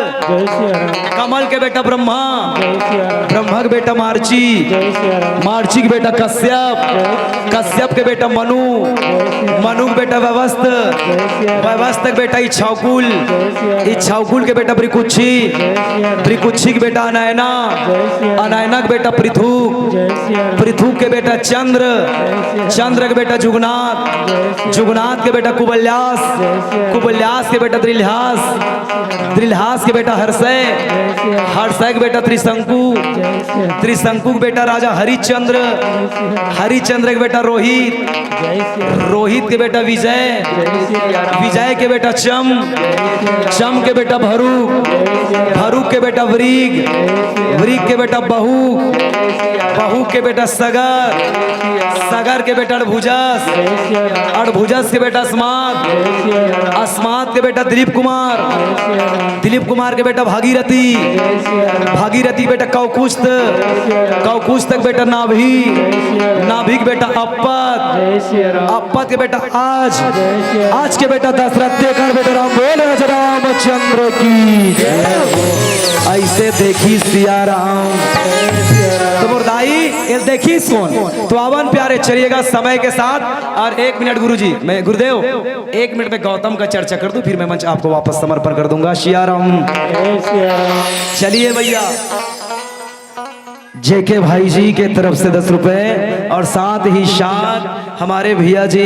कमल के बेटा ब्रह्मा, ब्रह्मा के बेटा मार्ची, मार्ची के बेटा कश्यप, कश्यप के बेटा मनु, मनु के बेटा व्यवस्थ, व्यवस्थ के बेटा इच्छाकुल, इच्छाकुल के बेटा ब्रिकुच्छी, ब्रिकुच्छी के बेटा अनयना, अनयना के बेटा पृथु, पृथु के बेटा चंद्र, चंद्र के बेटा जुगनाथ, जुगनाथ के बेटा कुबल्यास, कुबल्यास के बेटा द्रिलहास, द्रिलहास के बेटा हर्षय, हर्षय के बेटा त्रिशंकु, त्रिशंकु के बेटा राजा हरिश्चंद्र, हरिश्चंद्र के बेटा रोहित, रोहित के बेटा विजय, विजय के बेटा चम, चम के बेटा भरूक, भरूक के बेटा वृग, वृग के बेटा बहू, बहू के बेटा सगर, सगर के बेटा अड़भुजस, अड़भुजस के बेटा अस्मात, अस्मात के बेटा दिलीप कुमार, दिलीप कुमार के बेटा भागीरथी, भागीरथी बेटा कौकुस्त, कौकुस्त के बेटा नाभि, नाभि के बेटा अप्पत, अप्पत के बेटा आज, आज के बेटा दशरथ देकर बेटा राम बोले रामचंद्र की ऐसे देखी सिया राम। तो मुर्दाई ये देखी सुन तो आवन प्यारे चलिएगा समय के साथ। और 1 मिनट गुरुजी मैं गुरुदेव 1 मिनट में गौतम का चर्चा कर दूं फिर मैं मंच आपको वापस समर्पण कर दूंगा। सिया राम। चलिए भैया जेके भाई जी के तरफ से 10 रुपए और साथ ही साथ हमारे भैया जी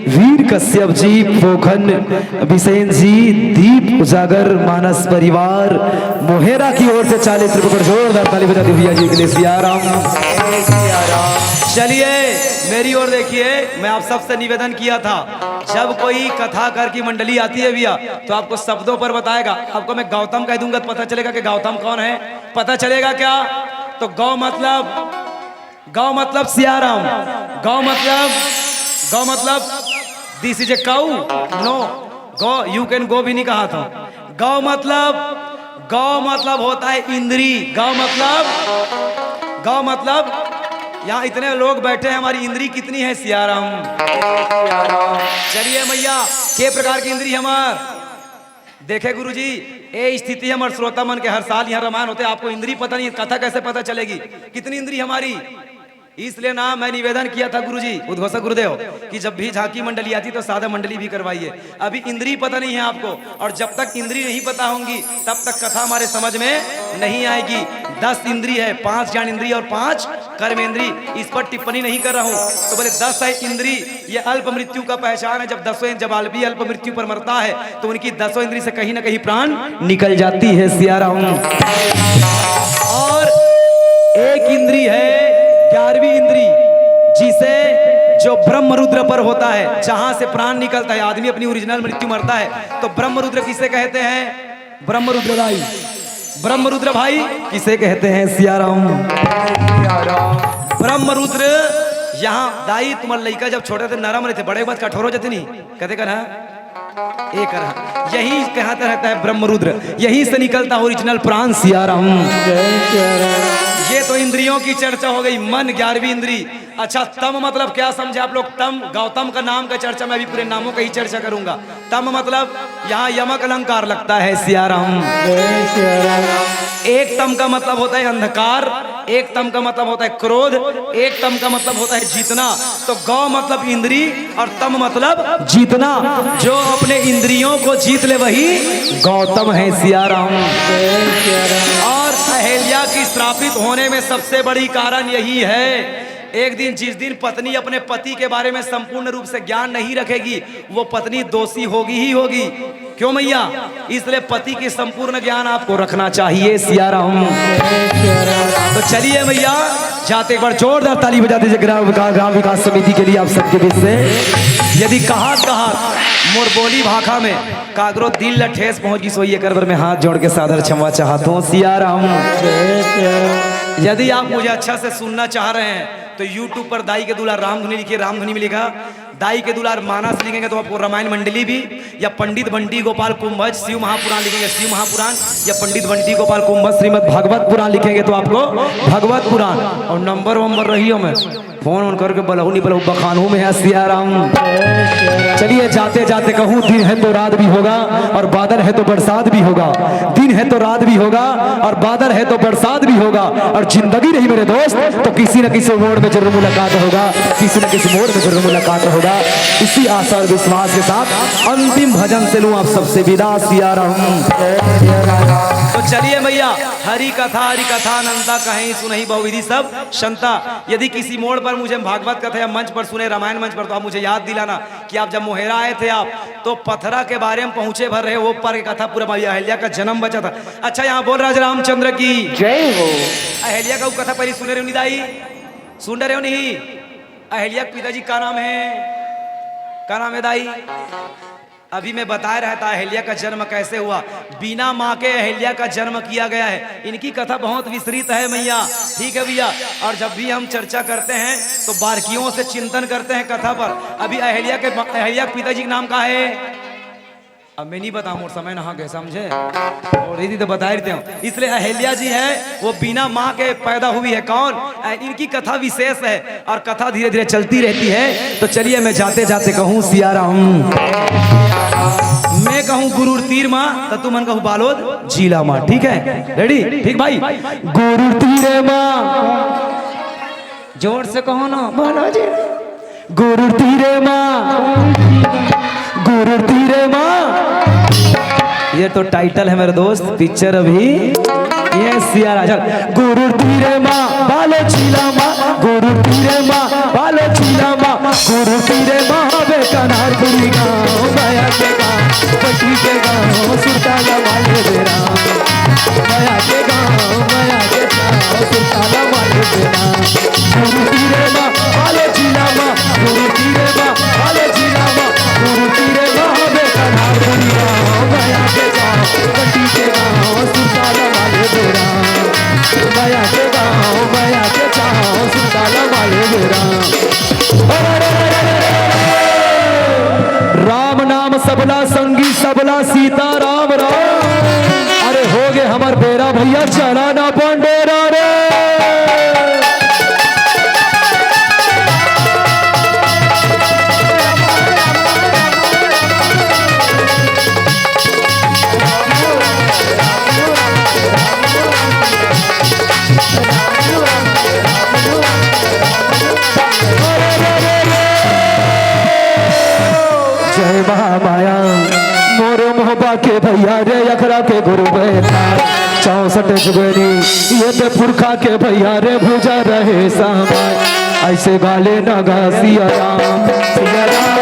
वीर कश्यप जी, पोखन बिसेन जी, दीप उजागर मानस परिवार मोहेरा की ओर से 40 रुपए पर जोरदार ताली बजा दी भैया जी के लिए। सिया राम। चलिए मेरी ओर देखिए मैं आप सबसे निवेदन किया था जब कोई कथाकार की मंडली आती है भैया तो आपको शब्दों पर बताएगा। आपको मैं गौतम कह दूंगा तो पता चलेगा कि गौतम कौन है। पता चलेगा क्या? तो गौ मतलब सियाराम, गौ मतलब this is a cow no go you can go भी नहीं कहा था। गौ मतलब होता है इंद्री। गौ मतलब यहाँ इतने लोग बैठे हैं हमारी इंद्री कितनी है सियाराम। चलिए मैया के प्रकार की इंद्री हमार देखे गुरुजी ये स्थिति हमारे श्रोता मन के हर साल यहाँ रामायण होते आपको इंद्री पता नहीं कथा कैसे पता चलेगी कितनी इंद्री हमारी। इसलिए ना मैं निवेदन किया था गुरुजी उद्घोषक गुरुदेव कि जब भी झांकी मंडली आती तो सादा मंडली भी करवाइए। अभी इंद्री पता नहीं है आपको और जब तक इंद्री नहीं पता होंगी तब तक कथा हमारे समझ में नहीं आएगी। 10 इंद्री है, 5 ज्ञान इंद्री और 5 कर्मेंद्री। इस पर टिप्पणी नहीं कर रहा हूँ तो बोले 10 है इंद्री। ये अल्प मृत्यु का पहचान है। जब 10वें जब आलपी अल्प मृत्यु पर मरता है तो उनकी 10वें इंद्री से कहीं ना कहीं प्राण निकल जाती है सियाराम। और एक इंद्री है 11वीं इंद्री जिसे जो ब्रह्म रुद्र पर होता है जहां से प्राण निकलता है आदमी अपनी ओरिजिनल मृत्यु मरता है तो ब्रह्म रुद्र किसे कहते हैं? ब्रह्म रुद्र भाई, ब्रह्म रुद्र भाई किसे कहते हैं? सियाराम। ब्रह्म रुद्र यहाँ दाई तुम्हारे लड़का जब छोटे थे नरम रहते बड़े बात कठोर हो जाते नहीं कहते कर एक यही कहता रहता है ब्रह्म रुद्र। यही से निकलता ओरिजिनल प्राण सियाराम। ये तो इंद्रियों की चर्चा हो गई। मन 11वीं इंद्री अच्छा तम मतलब क्या समझे आप लोग? तम गौतम का नाम का चर्चा, मैं अभी पूरे नामों का ही चर्चा करूंगा। तम मतलब यहाँ यमक अलंकार लगता है सियाराम। एक तम का मतलब होता है अंधकार, एक तम का मतलब होता है क्रोध, एक तम का मतलब होता है जीतना। तो गौ मतलब इंद्री और तम मतलब जीतना। जो अपने इंद्रियों को जीत ले वही गौतम है सियाराम। और अहेल्या की श्रापित होने में सबसे बड़ी कारण यही है, एक दिन जिस दिन पत्नी अपने पति के बारे में संपूर्ण रूप से ज्ञान नहीं रखेगी, वो पत्नी दोषी होगी ही होगी। क्यों मैया? इसलिए पति की संपूर्ण ज्ञान आपको रखना चाहिए सियाराम। तो चलिए मैया, जाते एक बार जोरदार ताली बजा दीजिए ग्राम विकास समिति के लिए आप सबके बीच से। यदि कहा मोर बोली भाखा में कागरो दिल ठेस पहुंच गई, सोइए कर में हाथ जोड़ के सादर क्षमा चाहता हूँ सियाराम। यदि आप मुझे अच्छा से सुनना चाह रहे हैं तो YouTube पर दाई के दुलार रामधुनी लिखिए, रामधुनी में लिखा दाई के दुलार मानस लिखेंगे तो आपको रामायण मंडली भी, या पंडित बंटी गोपाल कुंभज शिव महापुराण लिखेंगे शिव महापुराण, या पंडित बंटी गोपाल कुंभज श्रीमद भागवत पुराण लिखेंगे तो आपको भागवत पुराण। और नंबर रही हो, मैं फोन करके बलहू नहीं बलहू बखानू में है सियाराम। चलिए जाते जाते कहूँ, दिन है तो रात भी होगा और बादल है तो बरसात भी होगा। दिन है तो रात भी होगा और बादल है तो बरसात भी होगा। और जिंदगी रही मेरे दोस्त तो किसी न किसी मोड़ में जरूर मुलाकात होगा, किसी न किसी मोड़ में जरूर मुलाकात होगा। इसी आशा और विश्वास के साथ अंतिम भजन से लूं आप सबसे विदा सियाराम। तो चलिए भैया, हरि कथा अनंता कहीं सुनही बहुविधि सब शंता। यदि किसी मोड़ पर मुझे भागवत कथा या मंच पर सुने रामायण मंच पर, तो आप मुझे याद दिलाना कि आप जब मोहेरा आए थे आप तो पथरा के बारे में पहुंचे भर रहे, वो पर की कथा पूरा अहिल्या का जन्म बचा था। अच्छा यहाँ बोल राजा रामचंद्र की जय हो। अहिल्या का कथा पहले सुने रहे दाई? सुन रहे हो नहीं? अहिल्या के पिताजी का नाम है, क्या नाम है दाई? अभी मैं बता रहा था अहिल्या का जन्म कैसे हुआ। बिना माँ के अहिल्या का जन्म किया गया है। इनकी कथा बहुत विस्तृत है मैया, ठीक है भैया। और जब भी हम चर्चा करते हैं तो बारीकियों से चिंतन करते हैं कथा पर। अभी अहिल्या के पिताजी का नाम क्या है? अब मैं नहीं बताऊँ और समय नहा गए, समझे? और यदि तो बता देते हूँ। इसलिए अहिल्या जी है वो बिना माँ के पैदा हुई है। कौन? इनकी कथा विशेष है और कथा धीरे धीरे चलती रहती है। तो चलिए मैं जाते जाते कहूँ सियाराम। मैं कहूँ गुरुर तीर माँ तो तुम मन कहूँ बालोद झीला माँ, ठीक है? रेडी? ठीक भाई। गुरुर तीर माँ, जोर से कहो ना, बोलो जी। गुरुर तीर माँ, गुरुर तीर माँ, ये तो टाइटल है मेरे दोस्त, पिक्चर अभी ये सिया राजा। गुरुर तीरे माँ बालो चीला माँ, गुरुर तीरे माँ बालो चीला माँ, गुरुर तीरे माँ बेकनार पुरी गाँव माया के गाँव पटी के गाँव सुरताला वाले बेरा, माया के गाँव माया के गाँव सुरताला वाले बेरा। गुरुर तीरे माँ बालो चीला माँ, गुरुर तीरे माँ बालो चीला माँ, गुरुर तीरे माँ बेकनार पुरी गाँव माया के गाँव पटी के गाँव सुरताला वाले बेरा, माया के गाँव माया के गाँव सुरताला वाले बेरा। राम नाम सबला संगी सबला सीता राम राम। अरे हो गए हमार बेरा भैया, चला ना पंडेरा रे। जय महामाया मोर मोहबा के भैया रे, अखरा के गुरु बेटा 64 जुगनी ये ते पुरखा के भैया रे, भूजा रहे सामाय ऐसे गाले नगा सिया राम सिया राम।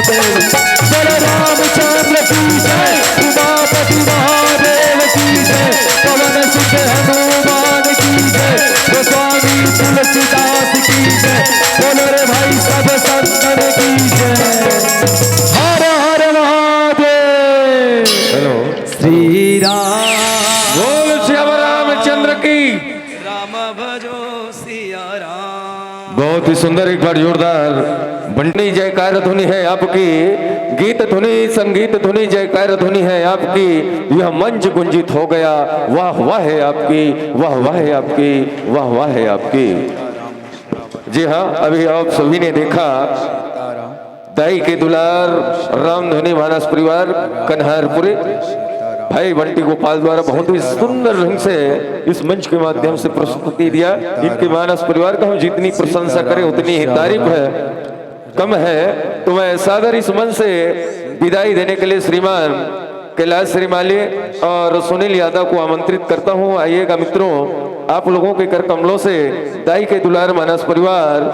महादेव बोलो रामचंद्र की जय उमापति महादेव की जय पवन सुत हनुमान की जय गोस्वामी तुलसीदास की जय बोलो रे भाई सब संतन की जय हर हर महादेव हेलो श्री राम बोल श्याम रामचंद्र की। राम भजो सिया राम। बहुत ही सुंदर, एक बार जोरदार बंटी जयकार ध्वनि है आपकी, गीत ध्वनि संगीत ध्वनि जयकार ध्वनि है आपकी। यह मंच गुंजित हो गया, वाह वाह है आपकी, वाह वाह है आपकी, वाह वाह है आपकी। जी हाँ, अभी आप सभी ने देखा दाई के दुलार रामधनी मानस परिवार कन्हारपुरी भाई बंटी गोपाल द्वारा बहुत ही सुंदर ढंग से इस मंच के माध्यम से प्रस्तुति दिया। इनके मानस परिवार का हम जितनी प्रशंसा करें उतनी ही तारीफ है, कम है। तो मैं सादर इस मंच से विदाई देने के लिए श्रीमान कैलाश श्रीमाली और सुनील यादव को आमंत्रित करता हूं। आइएगा मित्रों, आप लोगों के कर कमलों से दाई के दुलार मानस परिवार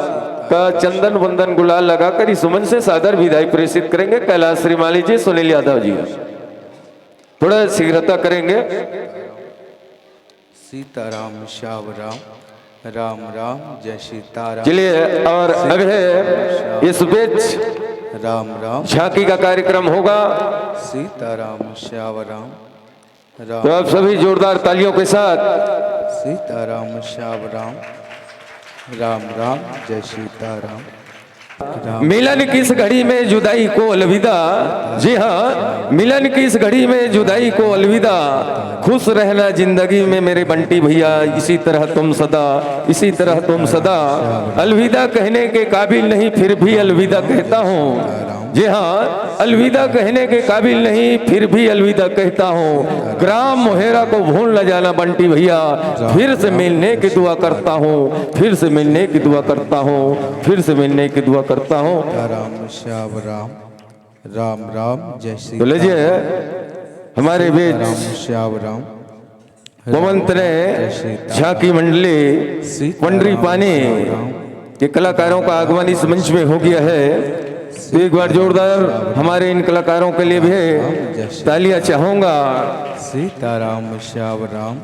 का चंदन वंदन गुलाल लगाकर इस मंच से सादर विदाई प्रेषित करेंगे। कैलाश श्रीमाली जी, सुनील यादव जी थोड़ा शीघ्रता करेंगे। सीताराम श्याम राम, राम राम जय सीताराम। चलिए, और अब है इस बीच राम राम झांकी का कार्यक्रम होगा, सीताराम श्याम राम, तो राम आप सभी जोरदार तालियों के साथ सीताराम श्याम राम, राम राम जय सीताराम। मिलन की इस घड़ी में जुदाई को अलविदा। जी हाँ, मिलन की इस घड़ी में जुदाई को अलविदा। खुश रहना जिंदगी में मेरे बंटी भैया, इसी तरह तुम सदा, इसी तरह तुम सदा। अलविदा कहने के काबिल नहीं फिर भी अलविदा कहता हूँ। जी हाँ, अलविदा कहने के काबिल नहीं फिर भी अलविदा कहता हूँ। ग्राम मोहेरा को भूल न जाना बंटी भैया, फिर से मिलने की दुआ करता हूँ, फिर से मिलने की दुआ करता हूँ, फिर से मिलने की दुआ करता हूँ। राम श्याम राम, राम राम जय श्री तो लीजिए हमारे बीच राम श्याम राम, मोमंत ने झांकी मंडली पंडरी पानी के कलाकारों का आगमन इस मंच में हो गया है। तो एक बार जोरदार हमारे इन कलाकारों के लिए भी तालियां चाहूंगा। सीताराम श्याम राम,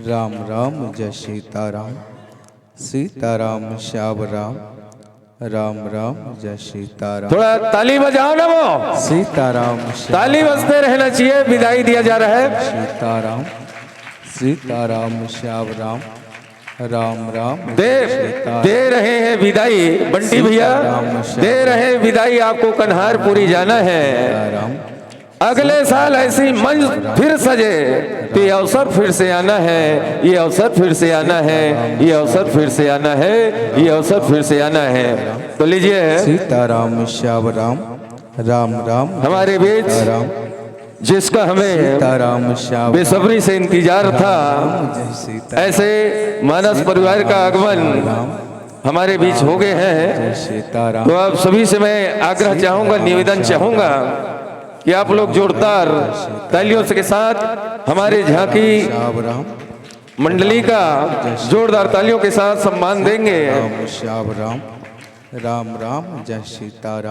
राम राम जय सीताराम। सीताराम श्याम राम, राम राम जय सीताराम। थोड़ा ताली बजाओ ना, वो सीताराम ताली बजते रहना चाहिए। विदाई दिया जा रहा है। सीताराम, सीताराम श्याम राम, राम राम दे रहे हैं विदाई बंटी भैया, दे रहे हैं विदाई। आपको कन्हारपुरी जाना है। राम अगले साल ऐसी मंच फिर सजे तो ये अवसर फिर से आना है, ये अवसर फिर से आना है, ये अवसर फिर से आना है, ये अवसर फिर से आना है। तो लीजिए सीताराम श्याम राम, राम राम हमारे बीच राम, जिसका हमें सीताराम श्याम बेसब्री से इंतजार था, जय सीता ऐसे मानस परिवार का आगमन हमारे बीच हो गए हैं। सीताराम। तो आप सभी से मैं आग्रह चाहूंगा, निवेदन चाहूंगा कि आप लोग जोरदार तालियों के साथ हमारे झांकी श्याम राम, मंडली का जोरदार तालियों के साथ सम्मान देंगे। राम श्याम राम, राम राम जय सीताराम।